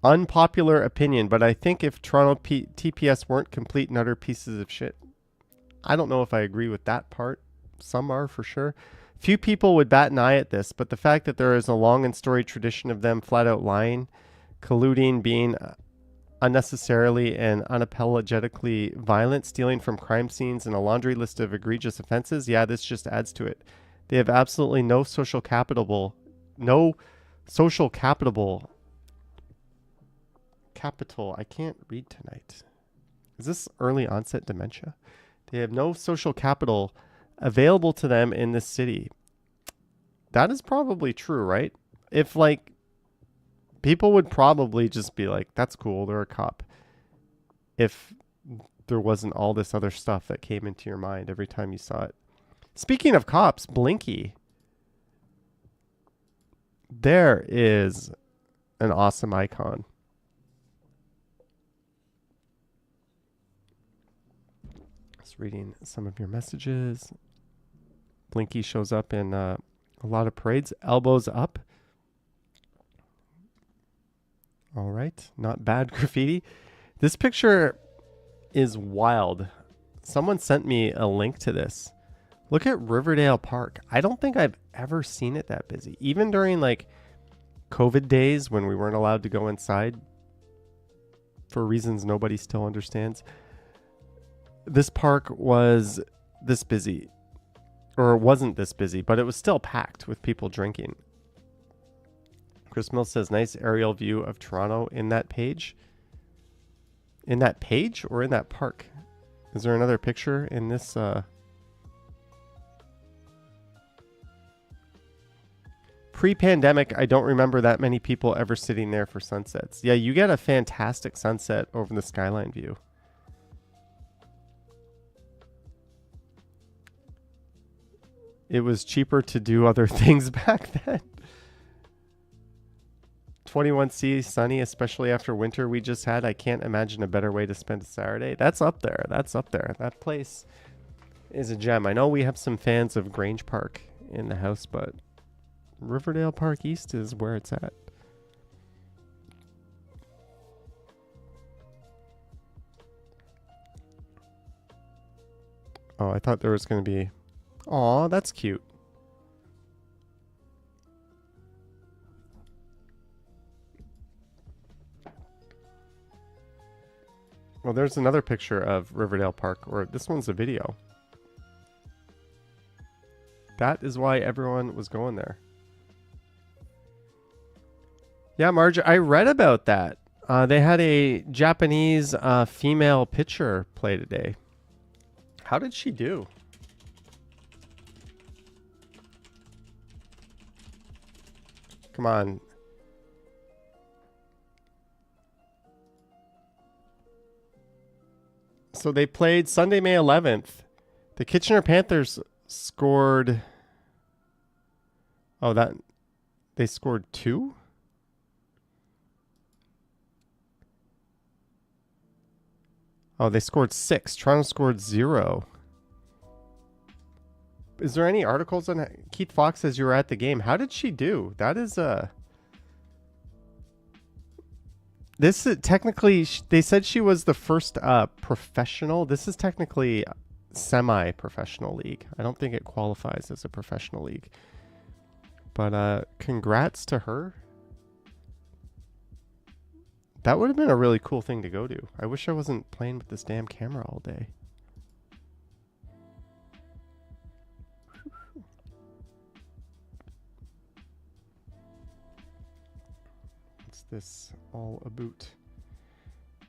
A: Unpopular opinion, but I think if Toronto TPS weren't complete and utter pieces of shit, I don't know if I agree with that part. Some are for sure. Few people would bat an eye at this, but the fact that there is a long and storied tradition of them flat out lying, colluding, being unnecessarily and unapologetically violent, stealing from crime scenes, and a laundry list of egregious offenses. Yeah, this just adds to it. They have absolutely no social capital. Capital. I can't read tonight. Is this early onset dementia? They have no social capital available to them in this city. That is probably true, right? If like people would probably just be like, that's cool, they're a cop. If there wasn't all this other stuff that came into your mind every time you saw it. Speaking of cops, Blinky. There is an awesome icon. Just reading some of your messages. Blinky shows up in a lot of parades. Elbows up. All right. Not bad graffiti. This picture is wild. Someone sent me a link to this. Look at Riverdale Park. I don't think I've ever seen it that busy. Even during like COVID days when we weren't allowed to go inside for reasons nobody still understands. This park was this busy. Or it wasn't this busy, but it was still packed with people drinking. Chris Mills says, nice aerial view of Toronto in that page. In that page or in that park? Is there another picture in this? Pre-pandemic, I don't remember that many people ever sitting there for sunsets. Yeah, you get a fantastic sunset over the skyline view. It was cheaper to do other things back then. 21C, sunny, especially after winter we just had. I can't imagine a better way to spend a Saturday. That's up there. That's up there. That place is a gem. I know we have some fans of Grange Park in the house, but Riverdale Park East is where it's at. Oh, I thought there was going to be... Aw, that's cute. Well, there's another picture of Riverdale Park, or this one's a video. That is why everyone was going there. Yeah, Marge, I read about that. They had a Japanese female pitcher play today. How did she do? Come on. So they played Sunday, May 11th. The Kitchener Panthers scored... Oh, that... They scored 2? Oh, they scored 6. Toronto scored 0. Is there any articles on... Keith Fox says you were at the game. How did she do? That is This is technically... They said she was the first professional. This is technically semi-professional league. I don't think it qualifies as a professional league. But congrats to her. That would have been a really cool thing to go to. I wish I wasn't playing with this damn camera all day. What's this all about?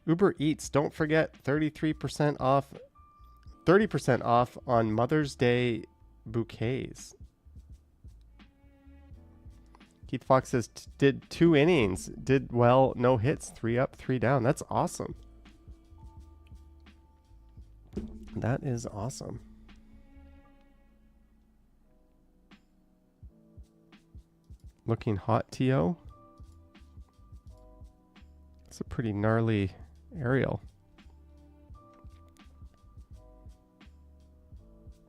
A: Uber Eats, don't forget 33% off, 30% off on Mother's Day bouquets. Keith Fox says, did 2 innings, did well, no hits, 3 up, 3 down. That's awesome. That is awesome. Looking hot, T.O. It's a pretty gnarly aerial.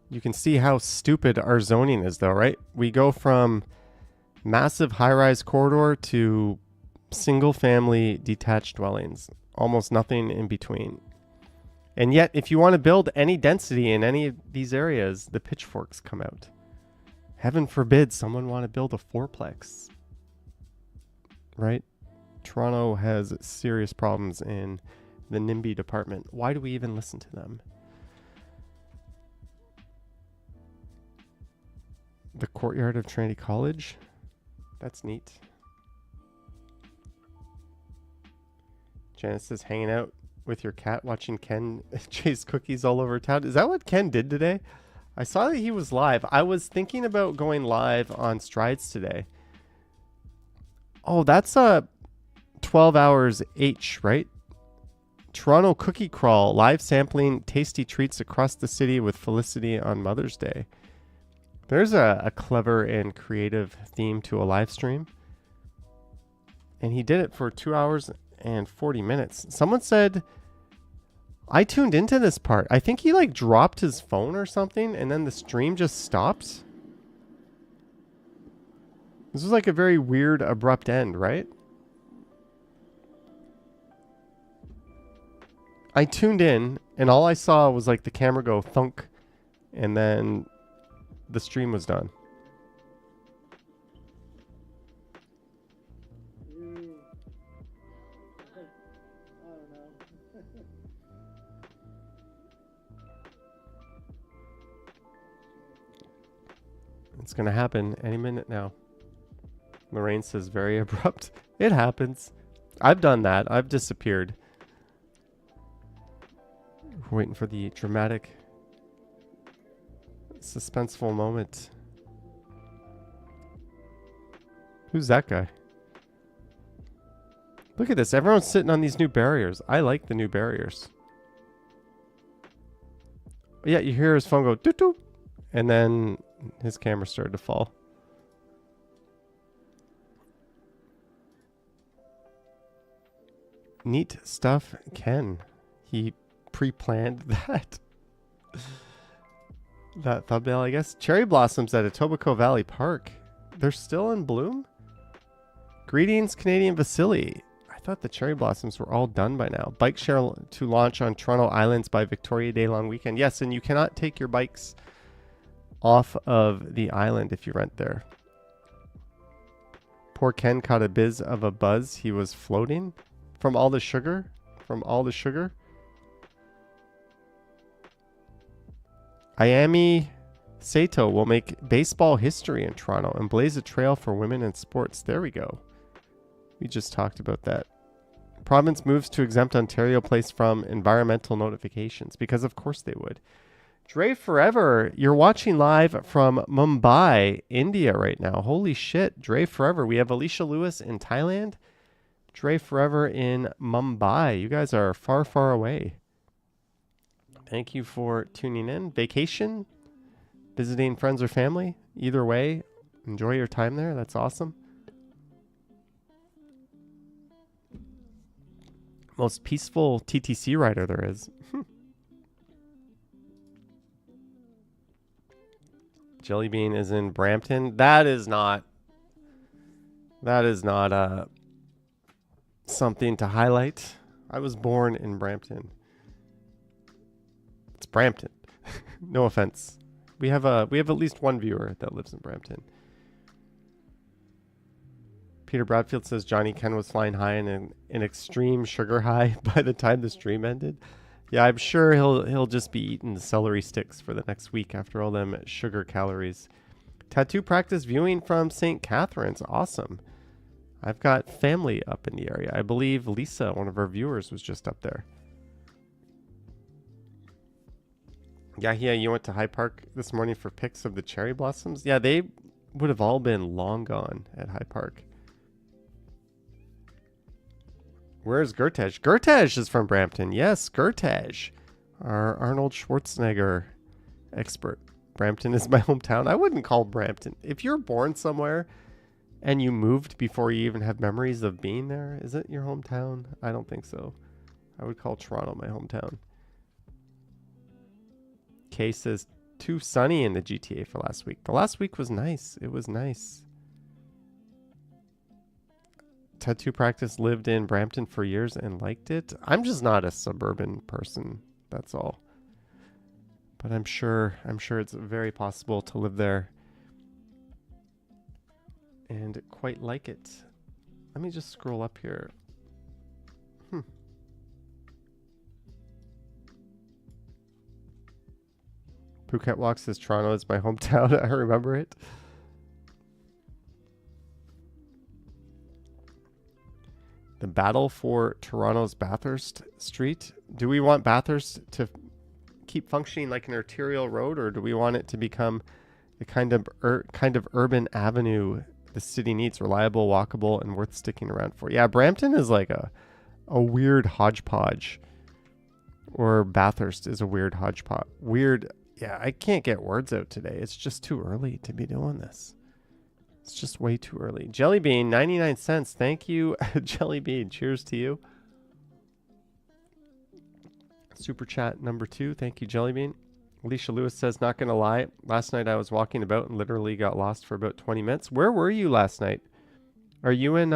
A: You can see how stupid our zoning is though, right? We go from massive high-rise corridor to single-family detached dwellings. Almost nothing in between. And yet, if you want to build any density in any of these areas, the pitchforks come out. Heaven forbid someone want to build a fourplex. Right? Toronto has serious problems in the NIMBY department. Why do we even listen to them? The courtyard of Trinity College. That's neat. Janice is hanging out with your cat watching Ken chase cookies all over town. Is that what Ken did today? I saw that he was live. I was thinking about going live on Strides today. Oh, that's 12 hours H, right? Toronto Cookie Crawl, live sampling tasty treats across the city with Felicity on Mother's Day. There's a clever and creative theme to a live stream. And he did it for 2 hours and 40 minutes. Someone said, I tuned into this part. I think he like dropped his phone or something and then the stream just stopped. This was like a very weird, abrupt end, right? I tuned in and all I saw was like the camera go thunk and then the stream was done. It's going to happen any minute now. Lorraine says very abrupt. It happens. I've done that. I've disappeared. We're waiting for the dramatic, suspenseful moment. Who's that guy? Look at this. Everyone's sitting on these new barriers. I like the new barriers. Yeah, you hear his phone go doot doot, and then his camera started to fall. Neat stuff, Ken. He pre-planned that. That thumbnail, I guess. Cherry blossoms at Etobicoke Valley Park. They're still in bloom? Greetings, Canadian Vasily. I thought the cherry blossoms were all done by now. Bike share to launch on Toronto Islands by Victoria Day long weekend. Yes, and you cannot take your bikes off of the island if you rent there. Poor Ken caught a biz of a buzz. He was floating from all the sugar. From all the sugar. Ayami Sato will make baseball history in Toronto and blaze a trail for women in sports. There we go. We just talked about that. Province moves to exempt Ontario Place from environmental notifications because of course they would. Dre Forever, you're watching live from Mumbai, India right now. Holy shit, Dre Forever. We have Alicia Lewis in Thailand. Dre Forever in Mumbai. You guys are far, far away. Thank you for tuning in. Vacation, visiting friends or family. Either way, enjoy your time there. That's awesome. Most peaceful TTC rider there is. Jellybean is in Brampton. That is not something to highlight. I was born in Brampton. It's Brampton. No offense. We have at least one viewer that lives in Brampton. Peter Bradfield says Johnny Ken was flying high in an extreme sugar high by the time the stream ended. Yeah, I'm sure he'll just be eating celery sticks for the next week after all them sugar calories. Tattoo practice viewing from St. Catharines. Awesome. I've got family up in the area. I believe Lisa, one of our viewers, was just up there. Yeah, you went to High Park this morning for pics of the cherry blossoms. Yeah, they would have all been long gone at High Park. Where's Gertej? Gertej is from Brampton. Yes, Gertej. Our Arnold Schwarzenegger expert. Brampton is my hometown. I wouldn't call Brampton. If you're born somewhere and you moved before you even have memories of being there, is it your hometown? I don't think so. I would call Toronto my hometown. Kay says, too sunny in the GTA for last week. The last week was nice. It was nice. Tattoo practice lived in Brampton for years and liked it. I'm just not a suburban person. That's all. But I'm sure it's very possible to live there and quite like it. Let me just scroll up here. Phuket Walk says Toronto is my hometown. I remember it. The battle for Toronto's Bathurst Street. Do we want Bathurst to keep functioning like an arterial road, or do we want it to become the kind of urban avenue the city needs, reliable, walkable, and worth sticking around for? Yeah, Brampton is like a weird hodgepodge, or Bathurst is a weird hodgepodge. Weird. Yeah, I can't get words out today. It's just too early to be doing this. It's just way too early. Jellybean, 99 cents. Thank you, Jellybean. Cheers to you. Super chat number 2. Thank you, Jellybean. Alicia Lewis says, not going to lie. Last night I was walking about and literally got lost for about 20 minutes. Where were you last night? Are you in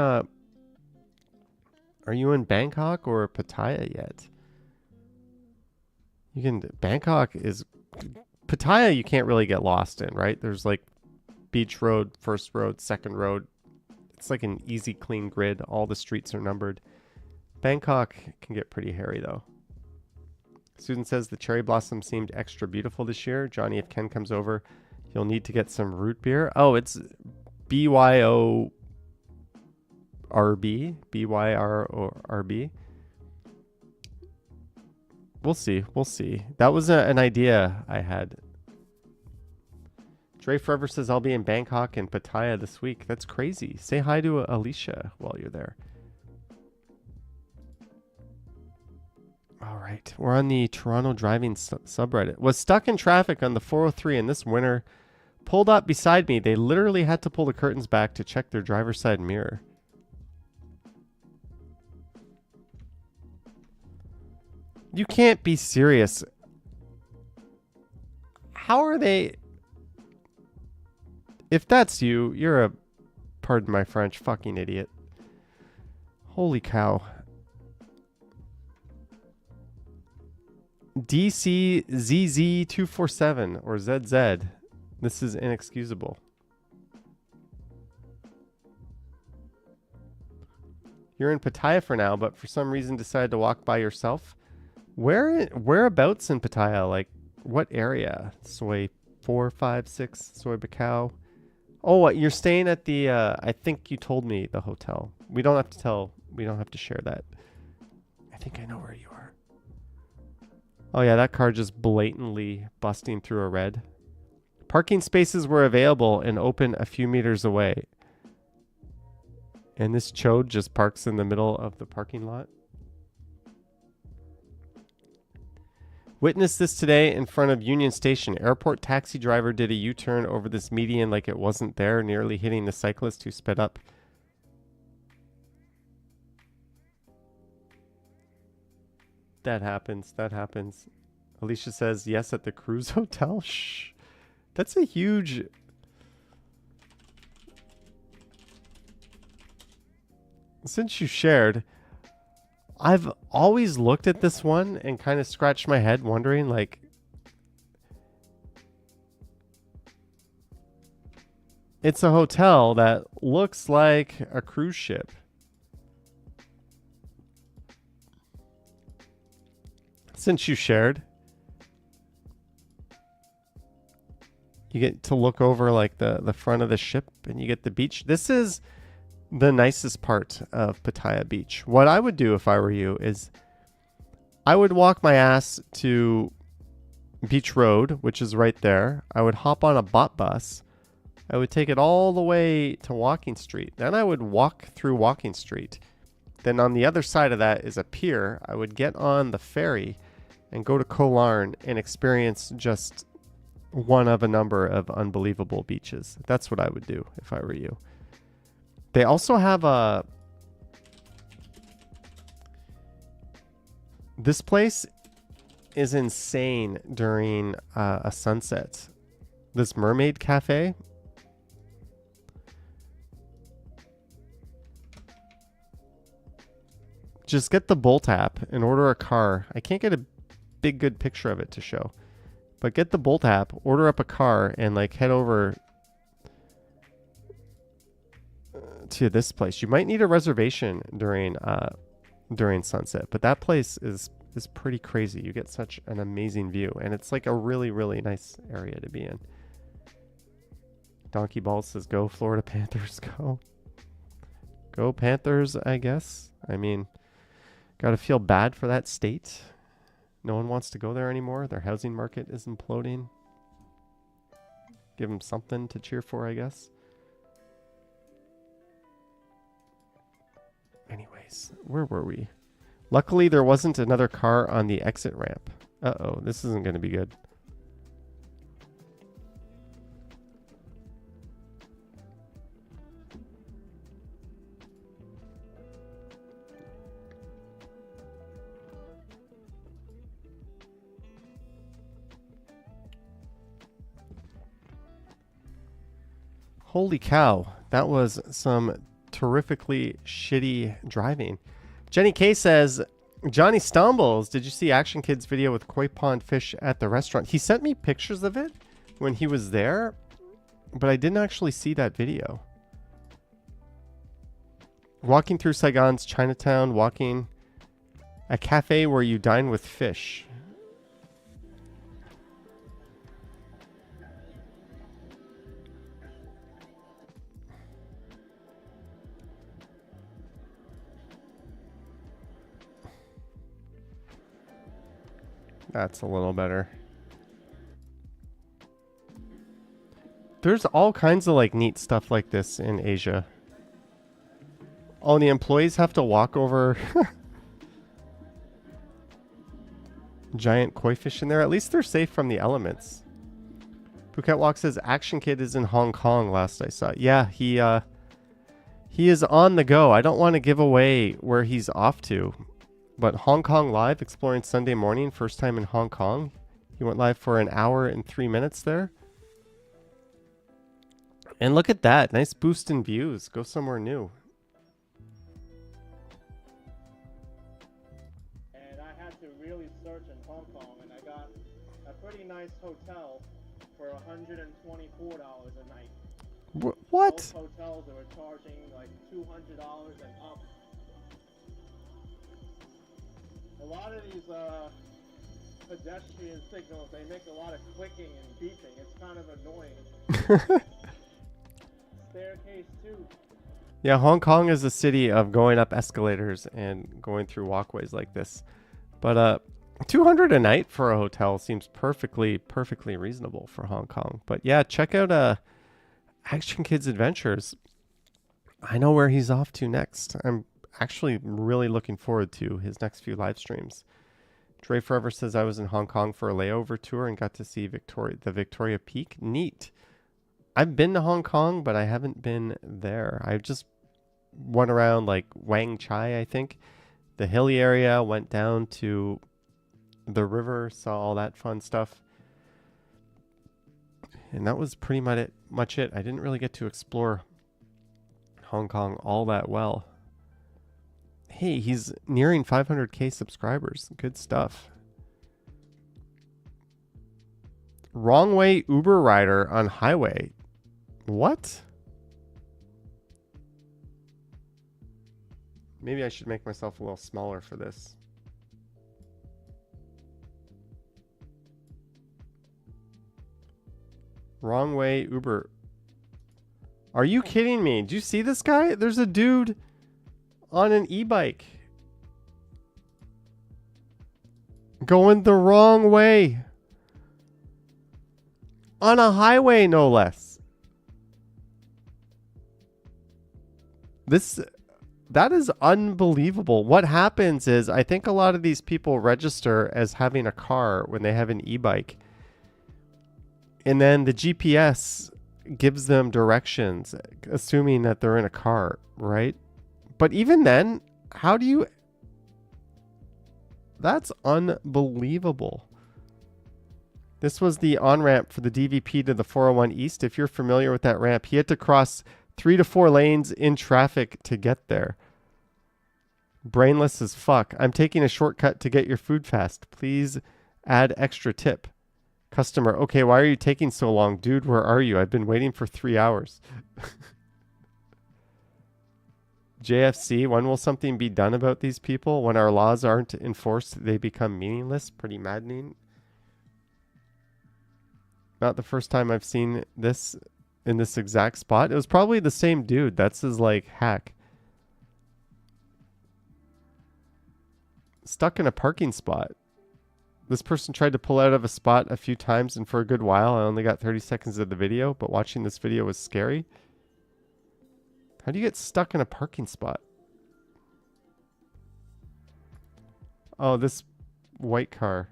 A: Bangkok or Pattaya yet? Bangkok is... Pattaya you can't really get lost in, right? There's like beach road, first road, second road. It's like an easy, clean grid. All the streets are numbered. Bangkok can get pretty hairy though. Susan says the cherry blossom seemed extra beautiful this year. Johnny, if Ken comes over, you'll need to get some root beer. Oh, it's BYORB. BYRORB. We'll see. We'll see. That was an idea I had. Dre Forever says, I'll be in Bangkok and Pattaya this week. That's crazy. Say hi to Alicia while you're there. All right. We're on the Toronto driving subreddit. Was stuck in traffic on the 403 and this winter pulled up beside me. They literally had to pull the curtains back to check their driver's side mirror. You can't be serious. How are they... If that's you, you're a, pardon my French, fucking idiot. Holy cow. DCZZ247 or ZZ. This is inexcusable. You're in Pattaya for now, but for some reason decided to walk by yourself. Whereabouts in Pattaya? Like, what area? Soy 4, 5, 6, Soy Bacau. Oh, you're staying at the, I think you told me the hotel. We don't have to share that. I think I know where you are. Oh yeah, that car just blatantly busting through a red. Parking spaces were available and open a few meters away. And this chode just parks in the middle of the parking lot. Witnessed this today in front of Union Station. Airport taxi driver did a U-turn over this median like it wasn't there, nearly hitting the cyclist who sped up. That happens. That happens. Alicia says, yes, at the cruise hotel. Shh. That's a huge... Since you shared... I've always looked at this one and kind of scratched my head wondering, like, it's a hotel that looks like a cruise ship. Since you shared, you get to look over like the front of the ship and you get the beach. This is the nicest part of Pattaya Beach. What I would do if I were you is I would walk my ass to Beach Road, which is right there. I would hop on a bot bus. I would take it all the way to Walking Street. Then I would walk through Walking Street. Then on the other side of that is a pier. I would get on the ferry and go to Koh Larn and experience just one of a number of unbelievable beaches. That's what I would do if I were you. They also have a... This place is insane during a sunset. This Mermaid Cafe. Just get the Bolt app and order a car. I can't get a big good picture of it to show. But get the Bolt app, order up a car, and like head over to this place. You might need a reservation during sunset, but that place is pretty crazy. You get such an amazing view, and it's like a really, really nice area to be in. Donkey Balls says, go Florida Panthers, go. Go Panthers, I guess. I mean, gotta feel bad for that state. No one wants to go there anymore. Their housing market is imploding. Give them something to cheer for, I guess. Anyways, where were we? Luckily, there wasn't another car on the exit ramp. Uh-oh, this isn't going to be good. Holy cow, that was some terrifically shitty driving. Jenny K says, Johnny Stumbles, did you see Action Kid's video with koi pond fish at the restaurant? He sent me pictures of it when he was there, but I didn't actually see that video. Walking through Saigon's Chinatown, walking a cafe where you dine with fish. That's a little better. There's all kinds of like neat stuff like this in Asia. Oh, and the employees have to walk over giant koi fish in there. At least they're safe from the elements. Phuket Walk says Action Kid is in Hong Kong last I saw. Yeah, he is on the go. I don't want to give away where he's off to. But Hong Kong Live, exploring Sunday morning, first time in Hong Kong. He went live for an hour and 3 minutes there. And look at that. Nice boost in views. Go somewhere new.
D: And I had to really search in Hong Kong, and I got a pretty nice hotel for $124 a night.
A: What?
D: Most hotels that were charging like $200 and up. A lot of these pedestrian signals, they make a lot of clicking and beeping. It's kind of annoying. Staircase 2.
A: Yeah, Hong Kong is a city of going up escalators and going through walkways like this. But $200 a night for a hotel seems perfectly reasonable for Hong Kong. But yeah, check out Action Kids Adventures. I know where he's off to next. I'm actually really looking forward to his next few live streams. Dre Forever says, I was in Hong Kong for a layover tour and got to see the Victoria Peak. Neat. I've been to Hong Kong, but I haven't been there. I just went around like Wang Chai, I think. The hilly area, went down to the river, saw all that fun stuff. And that was pretty much it. I didn't really get to explore Hong Kong all that well. Hey, he's nearing 500k subscribers. Good stuff. Wrong way Uber rider on highway. What? Maybe I should make myself a little smaller for this. Wrong way Uber. Are you kidding me? Do you see this guy? There's a dude on an e-bike going the wrong way on a highway, no less. That is unbelievable. What happens is, I think a lot of these people register as having a car when they have an e-bike, and then the GPS gives them directions assuming that they're in a car, right? But even then, how do you... That's unbelievable. This was the on-ramp for the DVP to the 401 East. If you're familiar with that ramp, he had to cross 3 to 4 lanes in traffic to get there. Brainless as fuck. I'm taking a shortcut to get your food fast. Please add extra tip. Customer, okay, why are you taking so long? Dude, where are you? I've been waiting for 3 hours. JFC, when will something be done about these people? When our laws aren't enforced, they become meaningless. Pretty maddening. Not the first time I've seen this in this exact spot. It was probably the same dude. That's his, like, hack. Stuck in a parking spot. This person tried to pull out of a spot a few times, and for a good while, I only got 30 seconds of the video, but watching this video was scary. How do you get stuck in a parking spot? Oh, this white car.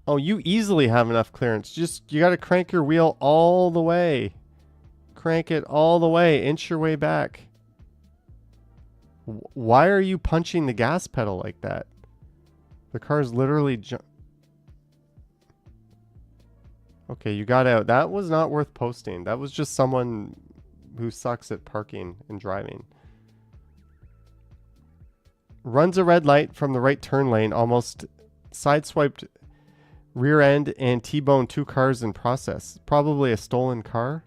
A: Oh, you easily have enough clearance. Just, you got to crank your wheel all the way. Crank it all the way. Inch your way back. Why are you punching the gas pedal like that? The car's literally... Okay, you got out. That was not worth posting. That was just someone who sucks at parking and driving. Runs a red light from the right turn lane, almost sideswiped rear end and T-boned 2 cars in process. Probably a stolen car.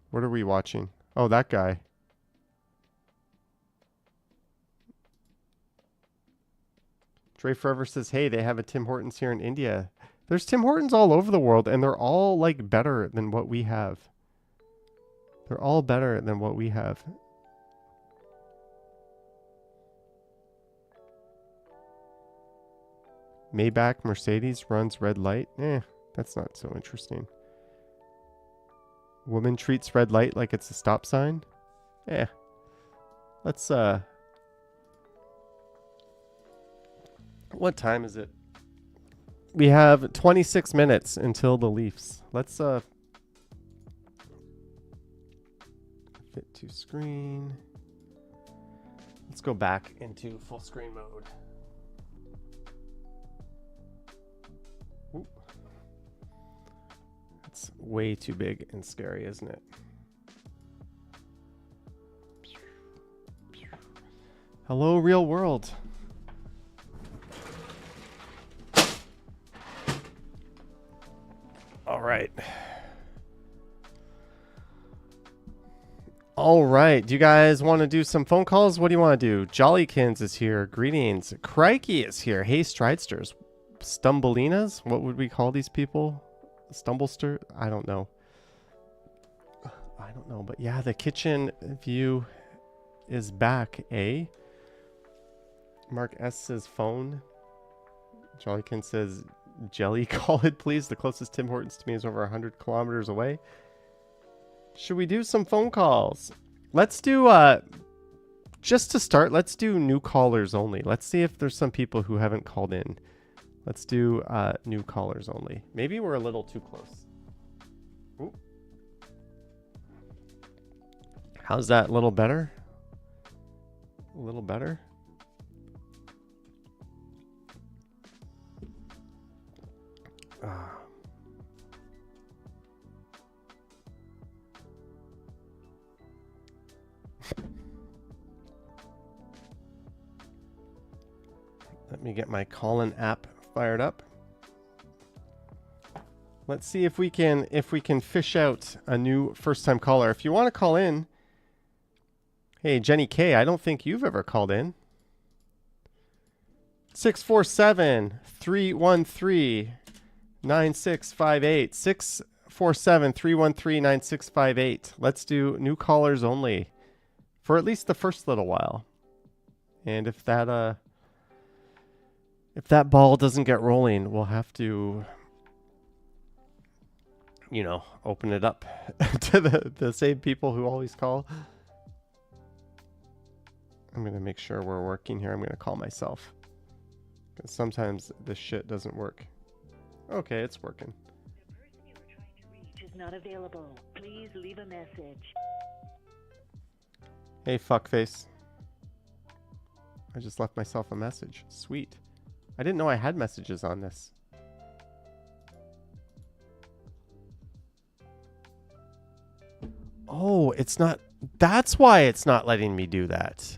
A: What are we watching? Oh, that guy. Dre Forever says, hey, they have a Tim Hortons here in India. There's Tim Hortons all over the world, and they're all, like, better than what we have. They're all better than what we have. Maybach Mercedes runs red light. That's not so interesting. Woman treats red light like it's a stop sign. Let's, what time is it? We have 26 minutes until the Leafs. Let's fit to screen. Let's go back into full screen mode. Oop. That's way too big and scary, isn't it? Hello, real world. All right. All right. Do you guys want to do some phone calls? What do you want to do? Jollykins is here. Greetings. Crikey is here. Hey, Stridesters. Stumblinas? What would we call these people? Stumblester? I don't know. I don't know. But yeah, the kitchen view is back, eh? Mark S says phone. Jollykin says jelly. Call it, please. The closest Tim Hortons to me is over 100 kilometers away. Should we do some phone calls? Let's do, just to start, let's do new callers only. Let's see if there's some people who haven't called in. Let's do new callers only. Maybe we're a little too close. Ooh. How's that? A little better? A little better? Let me get my call-in app fired up. Let's see if we can fish out a new first-time caller. If you want to call in, hey Jenny K, I don't think you've ever called in. 647-313-9658. 647-313-9658. Let's do new callers only for at least the first little while. And if that ball doesn't get rolling, we'll have to, you know, open it up to the same people who always call. I'm going to make sure we're working here. I'm going to call myself, because sometimes this shit doesn't work. Okay, it's working.
E: The person you are trying to reach is not available. Please leave a message.
A: Hey, fuckface. I just left myself a message. Sweet. I didn't know I had messages on this. Oh, it's not... That's why it's not letting me do that.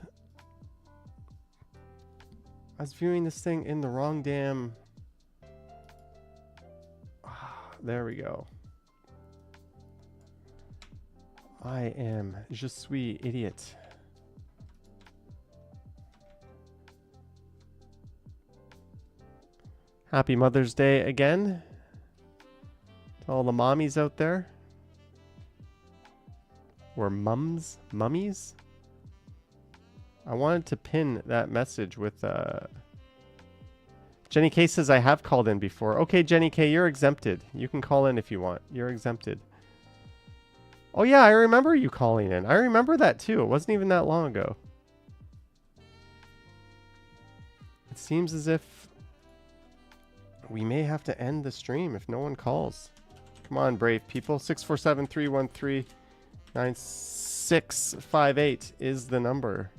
A: I was viewing this thing in the wrong damn... There we go. I am je suis idiot. Happy Mother's Day again to all the mommies out there. Or mummies. I wanted to pin that message with Jenny K says I have called in before. Okay, Jenny K, you're exempted. You can call in if you want. You're exempted. Oh yeah, I remember you calling in. I remember that too. It wasn't even that long ago. It seems as if we may have to end the stream if no one calls. Come on, brave people. 647-313-9658 is the number.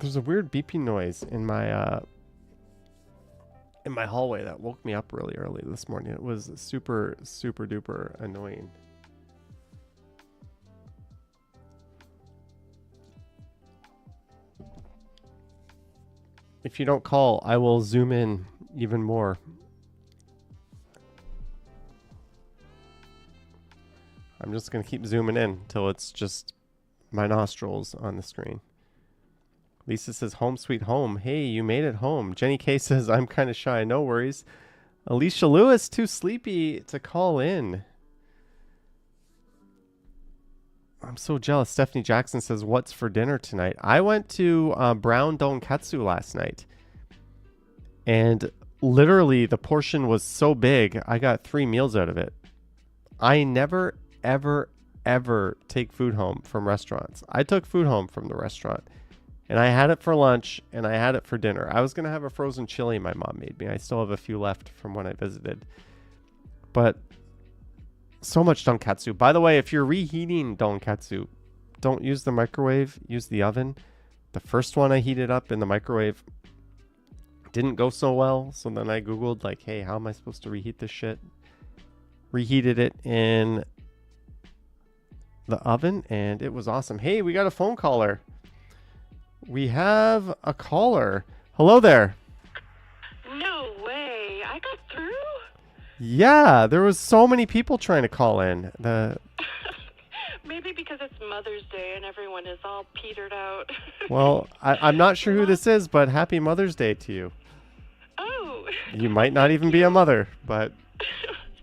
A: There's a weird beeping noise in my hallway that woke me up really early this morning. It was super duper annoying. If you don't call, I will zoom in even more. I'm just going to keep zooming in until it's just my nostrils on the screen. Lisa says, home sweet home. Hey, you made it home. Jenny K says, I'm kind of shy. No worries. Alicia Lewis, too sleepy to call in. I'm so jealous. Stephanie Jackson says, what's for dinner tonight? I went to brown donkatsu last night. And literally the portion was so big, I got 3 meals out of it. I never, ever take food home from restaurants. I took food home from the restaurant. And I had it for lunch, and I had it for dinner. I was going to have a frozen chili my mom made me. I still have a few left from when I visited. But so much donkatsu. By the way, if you're reheating donkatsu, don't use the microwave. Use the oven. The first one I heated up in the microwave didn't go so well. So then I Googled, like, hey, how am I supposed to reheat this shit? Reheated it in the oven, and it was awesome. Hey, we got a phone caller. We have a caller. Hello there.
F: No way. I got through?
A: Yeah, there was so many people trying to call in.
F: Maybe because it's Mother's Day and everyone is all petered out.
A: Well, I'm not sure who this is, but happy Mother's Day to you.
F: Oh.
A: You might not even be a mother, but...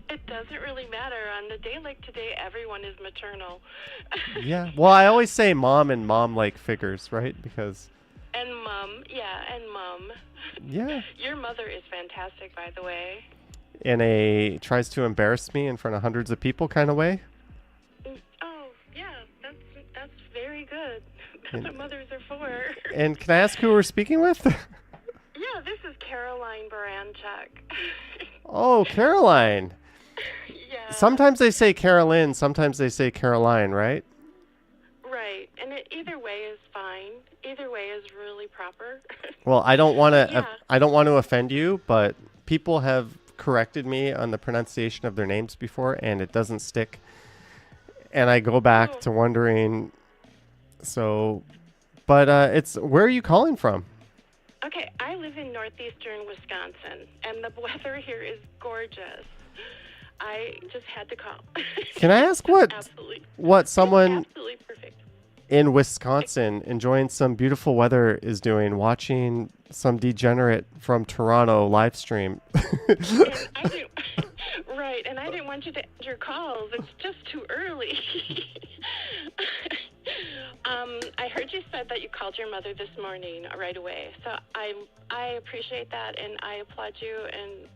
F: It doesn't really matter. On a day like today, everyone is maternal.
A: Yeah. Well, I always say mom and mom-like figures, right? Because...
F: And mom. Yeah, and mom.
A: Yeah.
F: Your mother is fantastic, by the way.
A: In a tries to embarrass me in front of hundreds of people kind of way?
F: Oh, yeah. That's very good. That's what mothers are for.
A: And can I ask who we're speaking with?
F: Yeah, this is Caroline Baranchuk.
A: Oh, Caroline.
F: Yeah.
A: Sometimes they say Carolyn, sometimes they say Caroline, right?
F: Right, and either way is fine. Either way is really proper.
A: Well, I don't want to.
F: Yeah.
A: I don't want to offend you, but people have corrected me on the pronunciation of their names before, and it doesn't stick. And I go back to wondering. So, but it's where are you calling from?
F: Okay, I live in northeastern Wisconsin, and the weather here is gorgeous. I just had to call.
A: Can I ask what someone
F: absolutely perfect.
A: in Wisconsin enjoying some beautiful weather is doing, watching some degenerate from Toronto live stream?
F: Right, and I didn't want you to end your calls. It's just too early. I heard you said that you called your mother this morning right away. So I appreciate that, and I applaud you. And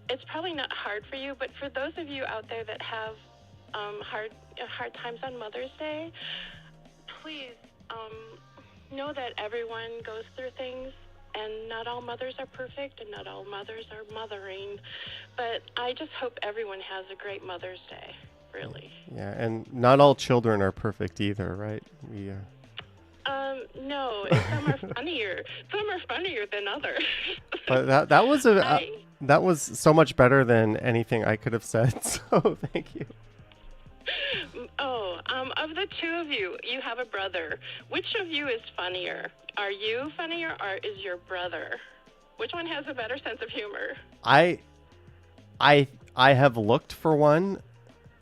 F: it's probably not hard for you, but for those of you out there that have hard times on Mother's Day, please know that everyone goes through things, and not all mothers are perfect, and not all mothers are mothering. But I just hope everyone has a great Mother's Day, really.
A: Yeah, and not all children are perfect either, right?
F: No, some are funnier. Some are funnier than others.
A: But that was That was so much better than anything I could have said. So thank you.
F: Oh, of the two of you, you have a brother. Which of you is funnier? Are you funnier or is your brother? Which one has a better sense of humor?
A: I have looked for one,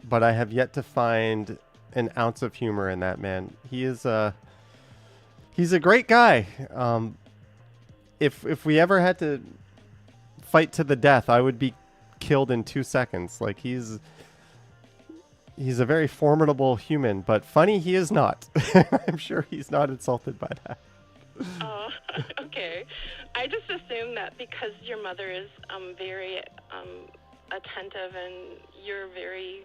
A: but I have yet to find an ounce of humor in that man. He's a great guy. If we ever had to fight to the death, I would be killed in 2 seconds. Like he's a very formidable human, but funny he is not. I'm sure he's not insulted by that.
F: Oh, okay. I just assume that because your mother is very attentive and you're very,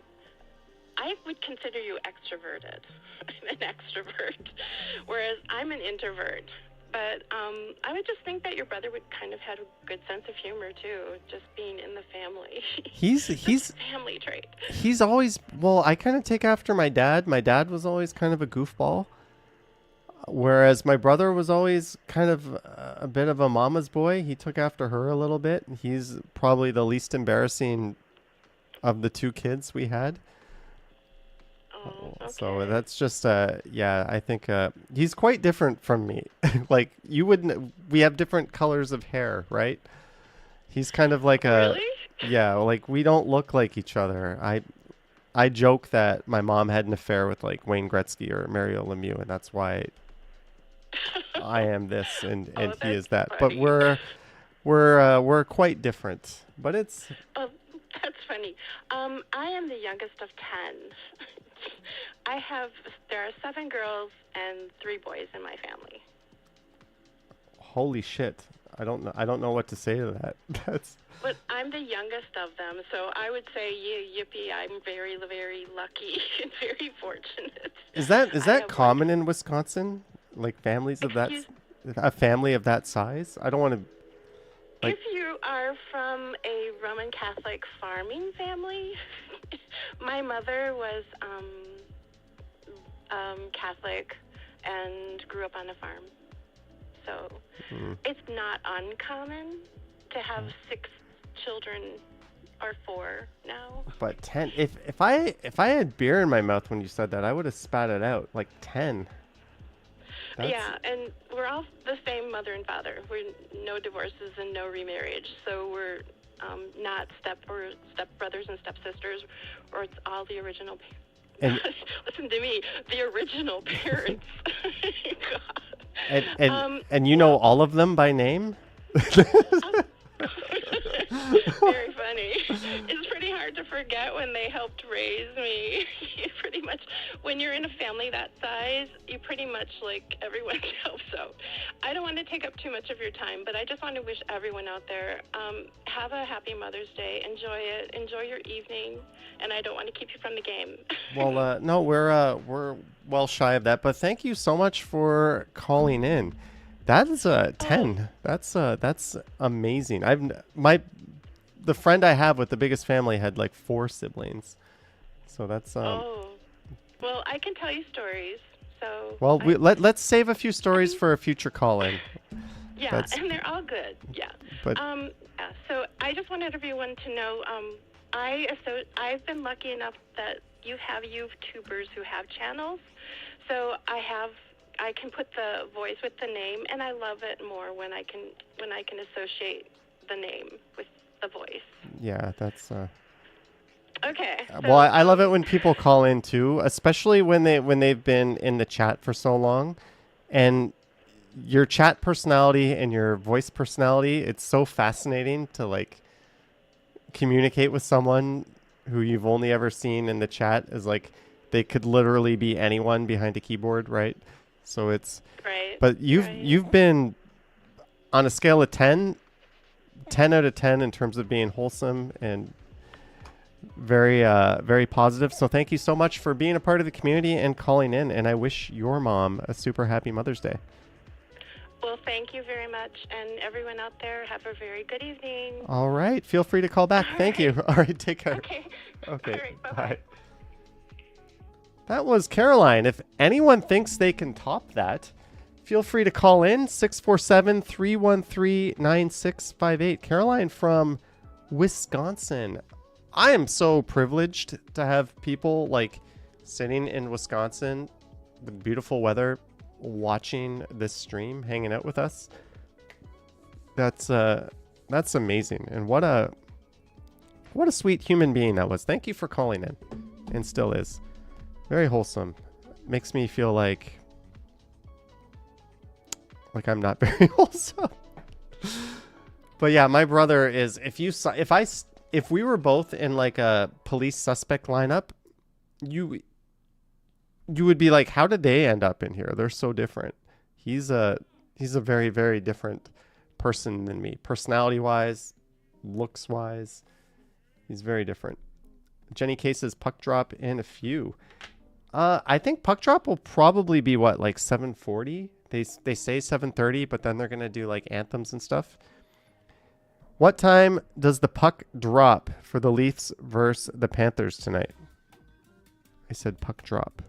F: I would consider you extroverted. I'm an extrovert, whereas I'm an introvert. But I would just think that your brother would kind of have a good sense of humor too, just being in the family.
A: He's
F: That's a family trait.
A: He's always, well, I kind of take after my dad. My dad was always kind of a goofball, whereas my brother was always kind of a bit of a mama's boy. He took after her a little bit. He's probably the least embarrassing of the two kids we had.
F: Oh, okay.
A: So that's just, yeah, I think he's quite different from me. Like, you wouldn't, we have different colors of hair, right? He's kind of like a,
F: Really?
A: yeah, like we don't look like each other. I joke that my mom had an affair with like Wayne Gretzky or Mario Lemieux, and that's why I am this and
F: Oh,
A: he is that.
F: that's
A: But
F: funny.
A: we're quite different. But it's
F: Oh, that's funny. I am the youngest of 10. There are 7 girls and 3 boys in my family.
A: holy shit. I don't know what to say to that. That's
F: But I'm the youngest of them, so I would say, yeah, yippee, I'm very, very lucky and very fortunate.
A: Is
F: I
A: that
F: have
A: common in Wisconsin? Like families of that,
F: Excuse-
A: a family of that size? I don't want to. Like-
F: If you are from a Roman Catholic farming family, my mother was Catholic and grew up on a farm. So it's not uncommon to have 6 children or 4 now.
A: But 10. If I had beer in my mouth when you said that, I would have spat it out. Like 10.
F: Yeah, and we're all the same mother and father. We're no divorces and no remarriage, so we're not step brothers and stepsisters, or it's all the original.
A: And-
F: Listen to me, the original parents. God.
A: And you know all of them by name?
F: Very funny. It's pretty hard to forget when they helped raise me. Pretty much, when you're in a family that size, you pretty much like everyone helps out. I don't want to take up too much of your time, but I just want to wish everyone out there have a happy Mother's Day. Enjoy it. Enjoy your evening. And I don't want to keep you from the game.
A: Well, no, we're well shy of that. But thank you so much for calling in. That is 10. That's amazing. The friend I have with the biggest family had like 4 siblings. So that's
F: Oh, well, I can tell you stories. So
A: well, let's save a few stories for a future call-in.
F: yeah, and they're all good. Yeah.
A: But
F: Yeah, so I just wanted everyone to know I've been lucky enough that you have YouTubers who have channels. So I can put the voice with the name, and I love it more when I can associate the name with the voice.
A: yeah, that's
F: Okay.
A: well, I love it when people call in too, especially when they've been in the chat for so long, and your chat personality and your voice personality, it's so fascinating to like communicate with someone who you've only ever seen in the chat as like they could literally be anyone behind a keyboard, right? So it's
F: right.
A: But you've been on a scale of 10 out of 10 in terms of being wholesome and very very positive. So thank you so much for being a part of the community and calling in, and I wish your mom a super happy Mother's Day.
F: Well, thank you very much, and everyone out there, have a very good evening.
A: All right, feel free to call back. Thank you. All right, take care.
F: Okay.
A: Okay.
F: All right, bye-bye.
A: Bye. That was Caroline. If anyone thinks they can top that, feel free to call in 647-313-9658. Caroline from Wisconsin. I am so privileged to have people like sitting in Wisconsin with beautiful weather, watching this stream, hanging out with us. That's amazing. And what a sweet human being that was. Thank you for calling in, and still is. Very wholesome. Makes me feel like I'm not very wholesome. But yeah, my brother is. If we were both in like a police suspect lineup, you would be like, how did they end up in here? They're so different. He's a very, very different person than me, personality wise, looks wise. He's very different. Jenny K says puck drop in a few. I think puck drop will probably be what, like 7:40. They say 7:30, but then they're gonna do like anthems and stuff. What time does the puck drop for the Leafs versus the Panthers tonight? I said puck drop.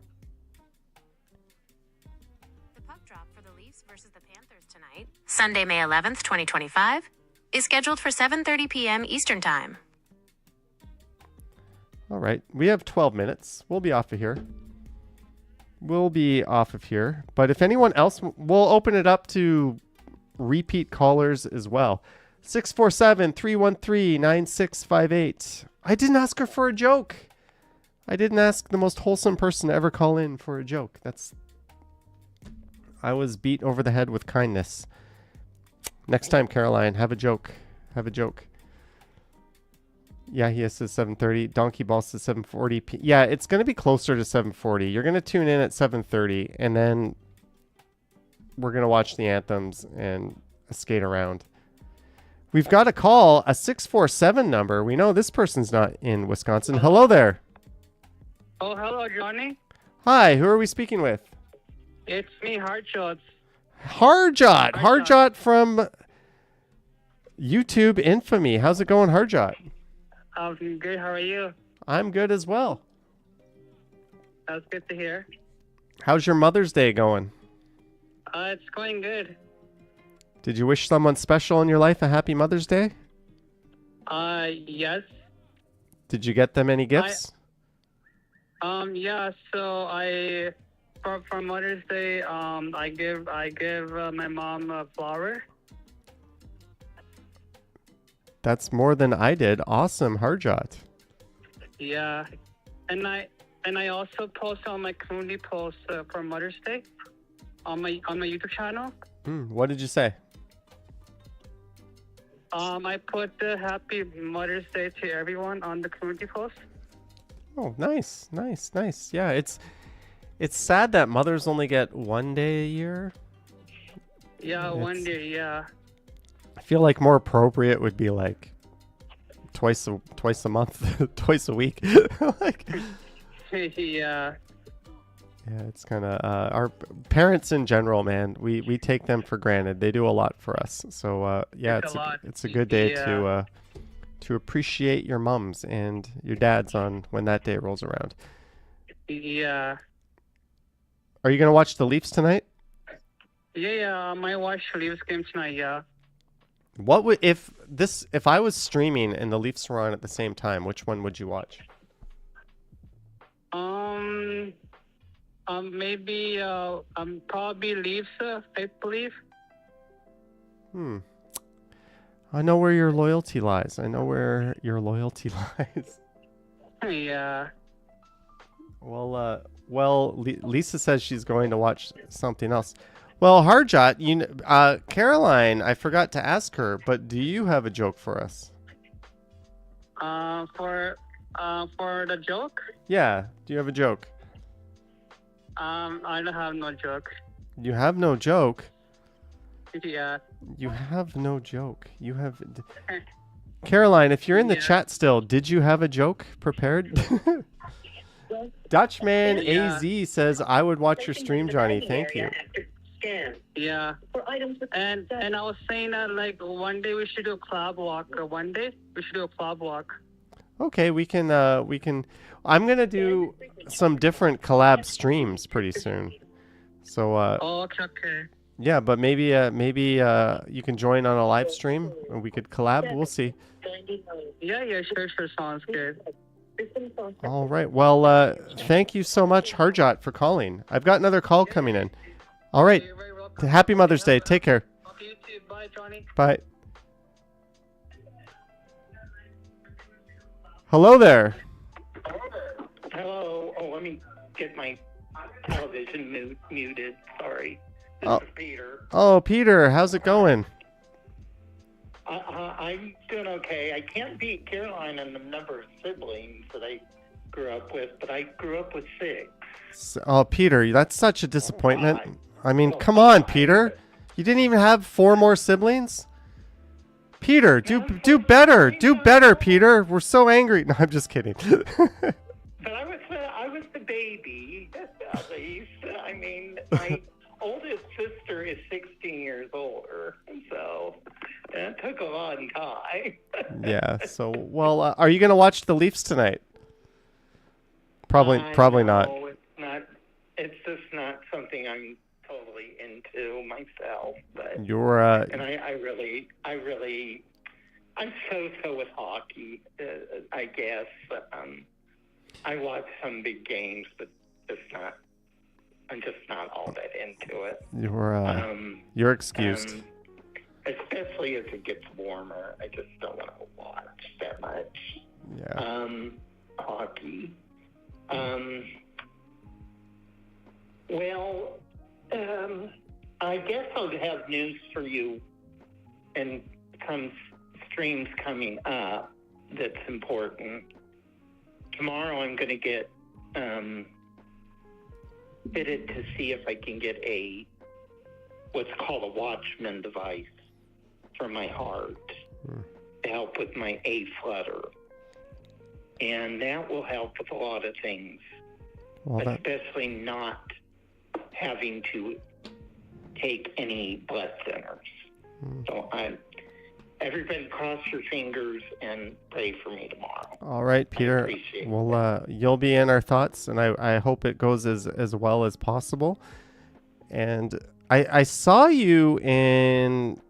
G: The puck drop for the Leafs versus the Panthers tonight, Sunday, May 11th, 2025, is scheduled for 7:30 p.m. Eastern Time.
A: All right. We have 12 minutes. We'll be off of here. But if anyone else, we'll open it up to repeat callers as well. 647-313-9658. I didn't ask her for a joke. I didn't ask the most wholesome person to ever call in for a joke. I was beat over the head with kindness. Next time, Caroline, have a joke. Yeah, he says 7:30. Donkey Ball says 7:40. Yeah, it's going to be closer to 7:40. You're going to tune in at 7:30, and then we're going to watch the anthems and skate around. We've got a call, a 647 number. We know this person's not in Wisconsin. Hello there.
H: Oh, hello, Johnny.
A: Hi, who are we speaking with?
H: It's me, Harjot.
A: Harjot from YouTube infamy. How's it going, Harjot?
H: I'm good. How are you?
A: I'm good as well.
H: That's good to hear.
A: How's your Mother's Day going?
H: It's going good.
A: Did you wish someone special in your life a happy Mother's Day?
H: Yes.
A: Did you get them any gifts?
H: Yeah. So for Mother's Day, I give my mom a flower.
A: That's more than I did. Awesome, Harjot.
H: Yeah, and I also post on my community post for Mother's Day on my YouTube channel.
A: What did you say?
H: I put the Happy Mother's Day to everyone on the community post.
A: Oh, nice. Yeah, it's sad that mothers only get one day a year.
H: Yeah, one day. Yeah.
A: I feel like more appropriate would be like twice a month, twice a week.
H: Yeah.
A: Yeah, it's kind of our parents in general, man. We take them for granted. They do a lot for us. So yeah, it's a good day to appreciate your mums and your dads on when that day rolls around.
H: Yeah.
A: Are you gonna watch the Leafs tonight?
H: Yeah. I might watch the Leafs game tonight. Yeah.
A: What would if I was streaming and the Leafs were on at the same time? Which one would you watch?
H: Maybe probably Leafs. I believe.
A: I know where your loyalty lies.
H: Yeah.
A: Well, Lisa says she's going to watch something else. Well, Harjot, Caroline, I forgot to ask her, but do you have a joke for us?
H: For the joke?
A: Yeah. Do you have a joke?
H: I don't have no joke.
A: You have no joke?
H: Yeah.
A: You have no joke. You have... Caroline, if you're in the chat still, did you have a joke prepared? Dutchman AZ says, I would watch your stream, Johnny. Thank you.
H: Yeah. And I was saying that like one day we should do a club walk.
A: Okay, we can I'm going to do some different collab streams pretty soon. So
H: okay.
A: Yeah, but maybe you can join on a live stream and we could collab. We'll see.
H: Yeah, sure, sounds good.
A: All right. Well, thank you so much, Harjot, for calling. I've got another call coming in. All right.
H: You're very welcome.
A: Happy Mother's Day. Take care.
H: Okay, you too. Bye, Johnny.
A: Bye. Hello there.
I: Hello. Oh, let me get my television muted. Sorry. This
A: Oh.
I: is Peter.
A: Oh, Peter, how's it going?
I: I'm doing okay. I can't beat Caroline in the number of siblings that I grew up with, but I grew up with 6.
A: Oh, Peter, that's such a disappointment. I mean, come on, Peter. You didn't even have 4 more siblings? Peter, do better. Do better, Peter. We're so angry. No, I'm just kidding.
I: But I was the baby, at least. I mean, my oldest sister is 16 years older, so it took a long time.
A: Yeah. So, well, are you going to watch the Leafs tonight? Probably not.
I: No, it's not. It's just not something I'm totally into myself. But
A: You're
I: and I'm so with hockey. I guess I watch some big games, but I'm just not all that into it.
A: you're excused.
I: Especially as it gets warmer, I just don't want to watch that much.
A: Yeah.
I: Hockey. Well, I guess I'll have news for you and some streams coming up that's important. Tomorrow I'm going to get fitted to see if I can get what's called a Watchman device for my heart to help with my A flutter. And that will help with a lot of things, especially not having to take any blood thinners. So everybody cross your fingers and pray for me tomorrow.
A: All right, Peter.
I: I appreciate
A: Well, you'll be in our thoughts, and I hope it goes as well as possible. And I saw you in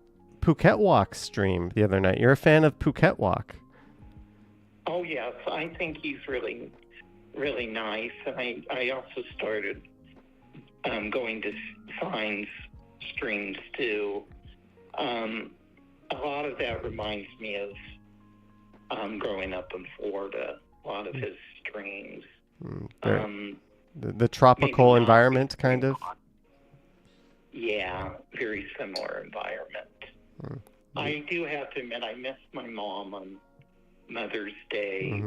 A: Phuket Walk stream the other night. You're a fan of Phuket Walk.
I: Oh, yes. I think he's really, really nice. And I also started going to Signs streams, too. A lot of that reminds me of growing up in Florida. A lot of his streams.
A: The tropical environment, kind of?
I: Yeah, very similar environment. I do have to admit, I missed my mom on Mother's Day.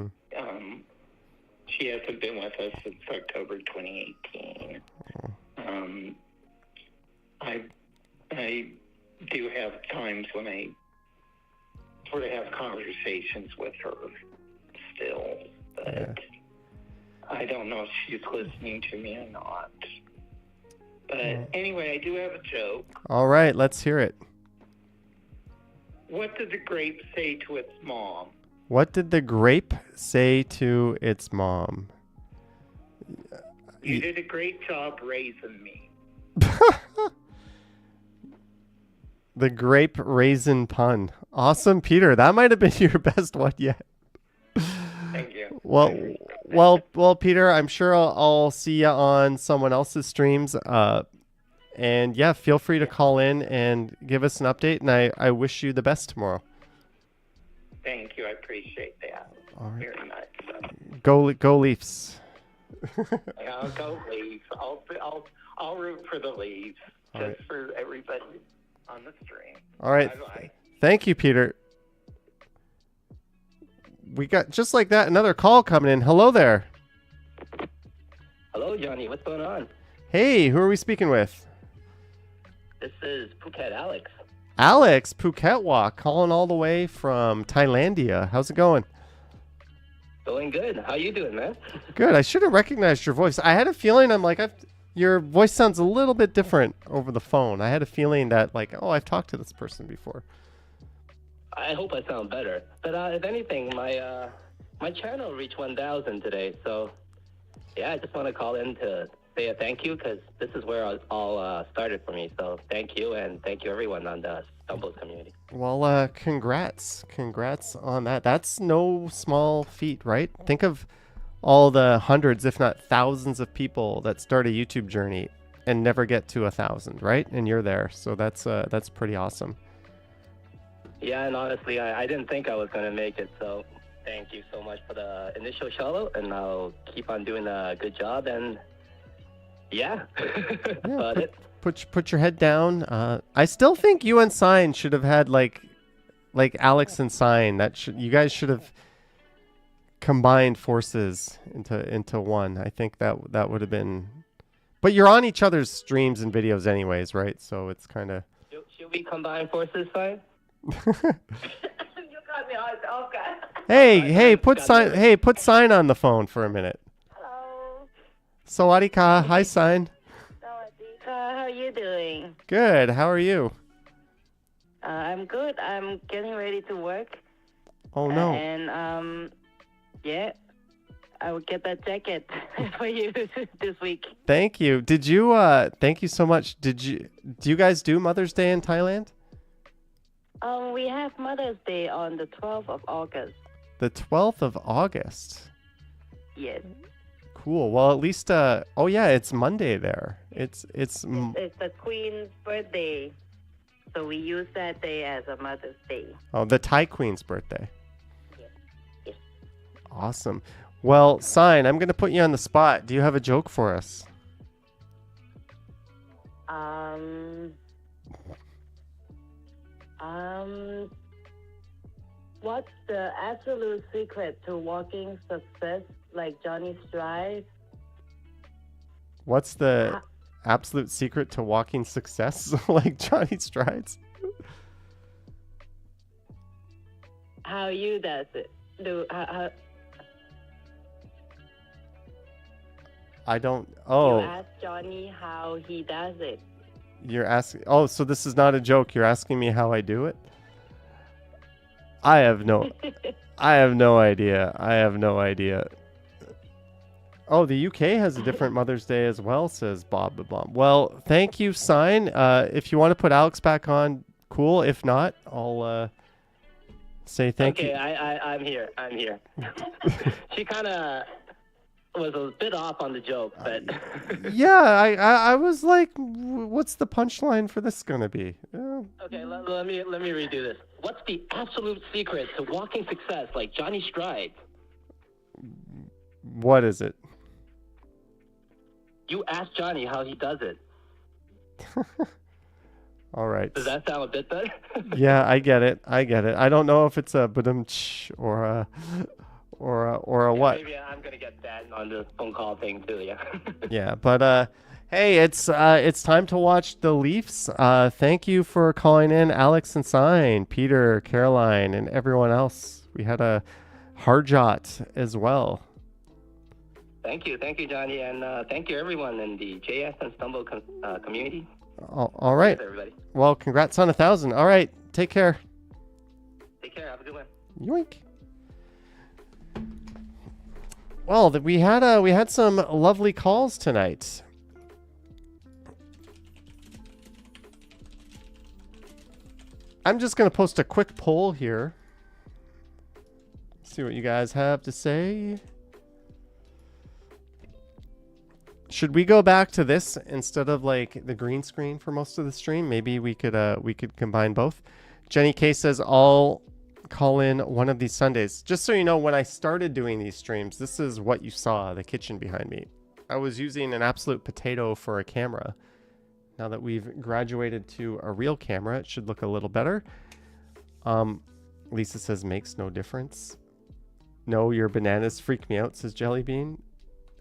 I: She hasn't been with us since October 2018. I do have times when I sort of have conversations with her still, but I don't know if she's listening to me or not. But anyway, I do have a joke.
A: All right, let's hear it.
I: What did the grape say to its mom?
A: What did the grape say to its mom?
I: You did a great job raising me.
A: The grape raisin pun. Awesome, Peter. That might have been your best one yet.
I: Thank you.
A: Well, Peter, I'm sure I'll see you on someone else's streams. And yeah, feel free to call in and give us an update. And I wish you the best tomorrow.
I: Thank you. I appreciate that.
A: All right.
I: Very much.
A: Go Leafs.
I: I'll go Leafs. I'll root for the Leafs just for everybody on the stream.
A: All right.
I: Bye-bye.
A: Thank you, Peter. We got, just like that, another call coming in. Hello there.
J: Hello, Johnny. What's going on?
A: Hey, who are we speaking with?
J: This is Phuket Alex.
A: Alex, Phuket Walk, calling all the way from Thailandia. How's it going?
J: Going good. How you doing, man?
A: Good. I should have recognized your voice. I had a feeling your voice sounds a little bit different over the phone. I had a feeling that I've talked to this person before.
J: I hope I sound better. But if anything, my channel reached 1,000 today. So, yeah, I just want to call in to say a thank you because this is where it all started for me. So thank you, and thank you everyone on the Stumbles community.
A: Well, congrats on that. That's no small feat, right? Think of all the hundreds, if not thousands, of people that start a YouTube journey and never get to 1,000, right? And you're there, so that's pretty awesome.
J: Yeah, and honestly, I didn't think I was going to make it, so thank you so much for the initial shout out, and I'll keep on doing a good job, and yeah,
A: Yeah, put your head down. I still think you and Sign should have had like Alex and Sign. You guys should have combined forces into one. I think that would have been. But you're on each other's streams and videos anyways, right? So it's kind of.
J: Should we combine forces, Sign?
K: You got me all okay.
A: Hey, put Sign on the phone for a minute.
K: Hello.
A: Sawadika, hi Sign.
K: Sawadika, how are you doing?
A: Good. How are you?
K: I'm good. I'm getting ready to work.
A: Oh no.
K: And yeah, I will get that jacket for you this week.
A: Thank you. Did you? Thank you so much. Do you guys do Mother's Day in Thailand?
K: We have Mother's Day on the 12th of August.
A: The 12th of August.
K: Yes.
A: Cool. Well, at least. Oh yeah, it's Monday there. It's
K: It's the Queen's birthday, so we use that day as a Mother's Day.
A: Oh, the Thai Queen's birthday.
K: Yes.
A: Awesome. Well, Sign, I'm gonna put you on the spot. Do you have a joke for us?
K: What's the absolute secret to walking success like Johnny Stride?
A: What's the absolute secret to walking success like Johnny Strides?
K: How you does it?
A: I don't.
K: You
A: Oh,
K: ask Johnny how he does it.
A: you're asking. Oh, so this is not a joke. You're asking me how I do it. I have no idea. I have no idea. Oh, the UK has a different Mother's Day as well, says Bob the Bomb. Well, thank you, Sign. If you want to put Alex back on, cool. If not, I'll say thank you.
J: Okay, I'm here. She kind of was a bit off on the joke, but
A: Yeah, I was like, what's the punchline for this gonna be?
J: okay, let me redo this. What's the absolute secret to walking success like Johnny Stride?
A: What is it?
J: You ask Johnny how he does it.
A: All right.
J: Does that sound a bit better?
A: Yeah, I get it. I don't know if it's a badum-tsh or a what.
J: Maybe I'm gonna get that on the phone call thing too. Yeah.
A: Yeah, but hey, it's time to watch the Leafs. Thank you for calling in, Alex and Sign, Peter, Caroline, and everyone else. We had a Harjot as well.
J: Thank you, Johnny, and thank you everyone in the JS and Stumble community.
A: All right.
J: Thanks, everybody.
A: Well, congrats on 1,000. All right, take care.
J: Take care. Have a good one.
A: Yoink. Well, we had some lovely calls tonight. I'm just gonna post a quick poll here. See what you guys have to say. Should we go back to this instead of like the green screen for most of the stream? Maybe we could combine both. Jenny K says I'll call in one of these Sundays. Just so you know, when I started doing these streams, this is what you saw, the kitchen behind me. I was using an absolute potato for a camera. Now that we've graduated to a real camera, it should look a little better. Lisa says makes no difference. No, your bananas freak me out, says Jellybean.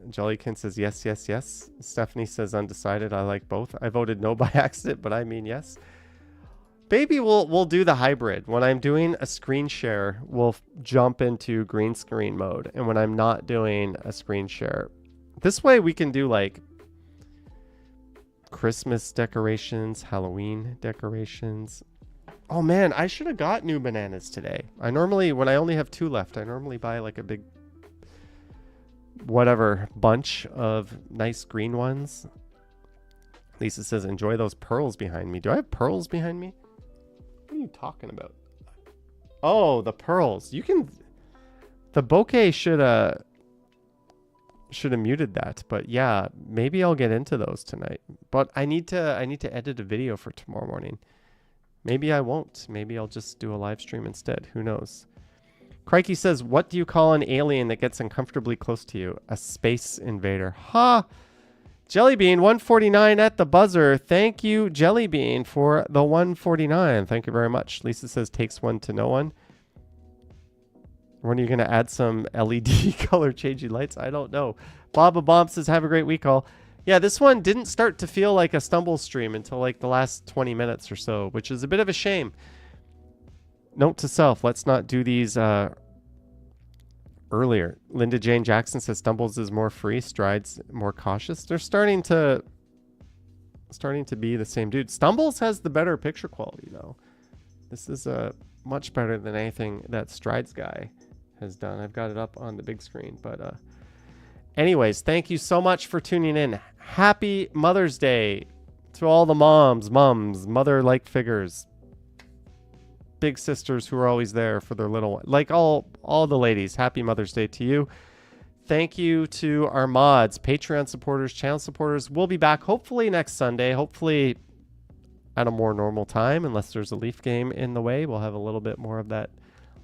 A: Jellykin says yes, yes, yes. Stephanie says undecided. I like both. I voted no by accident, but I mean yes. Maybe we'll do the hybrid. When I'm doing a screen share, we'll jump into green screen mode. And when I'm not doing a screen share, this way we can do like Christmas decorations, Halloween decorations. Oh man, I should have got new bananas today. I normally, when I only have 2 left, I normally buy like a whatever bunch of nice green ones. Lisa says, enjoy those pearls behind me. Do I have pearls behind me? What are you talking about? Oh, the pearls. You can... The bokeh should have muted that. But yeah, maybe I'll get into those tonight. But I need to edit a video for tomorrow morning. Maybe I won't. Maybe I'll just do a live stream instead. Who knows? Crikey says, what do you call an alien that gets uncomfortably close to you? A space invader. Ha! Jellybean 149 at the buzzer. Thank you, Jellybean, for the 149. Thank you very much. Lisa says, takes one to know one. When are you going to add some LED color changing lights? I don't know. Baba Bomb says, have a great week, all. Yeah, this one didn't start to feel like a stumble stream until like the last 20 minutes or so, which is a bit of a shame. Note to self, let's not do these earlier. Linda Jane Jackson says Stumbles is more free, Strides more cautious. They're starting to be the same dude. Stumbles has the better picture quality though. This is much better than anything that Strides guy has done. I've got it up on the big screen, but anyways, thank you so much for tuning in. Happy Mother's Day to all the mums, mother-like figures. Big sisters who are always there for their little one. Like all the ladies, happy Mother's Day to you. Thank you to our mods, Patreon supporters, channel supporters. We'll be back hopefully next Sunday, hopefully at a more normal time, unless there's a Leaf game in the way. We'll have a little bit more of that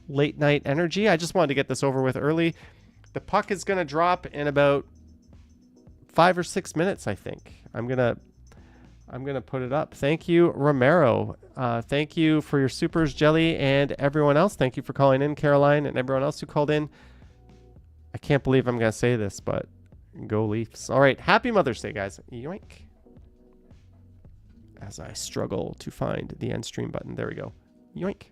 A: late night energy. I just wanted to get this over with early. The puck is going to drop in about 5 or 6 minutes, I think. I'm going to put it up. Thank you, Romero. Thank you for your supers, Jelly, and everyone else. Thank you for calling in, Caroline, and everyone else who called in. I can't believe I'm going to say this, but go Leafs. All right. Happy Mother's Day, guys. Yoink. As I struggle to find the end stream button. There we go. Yoink.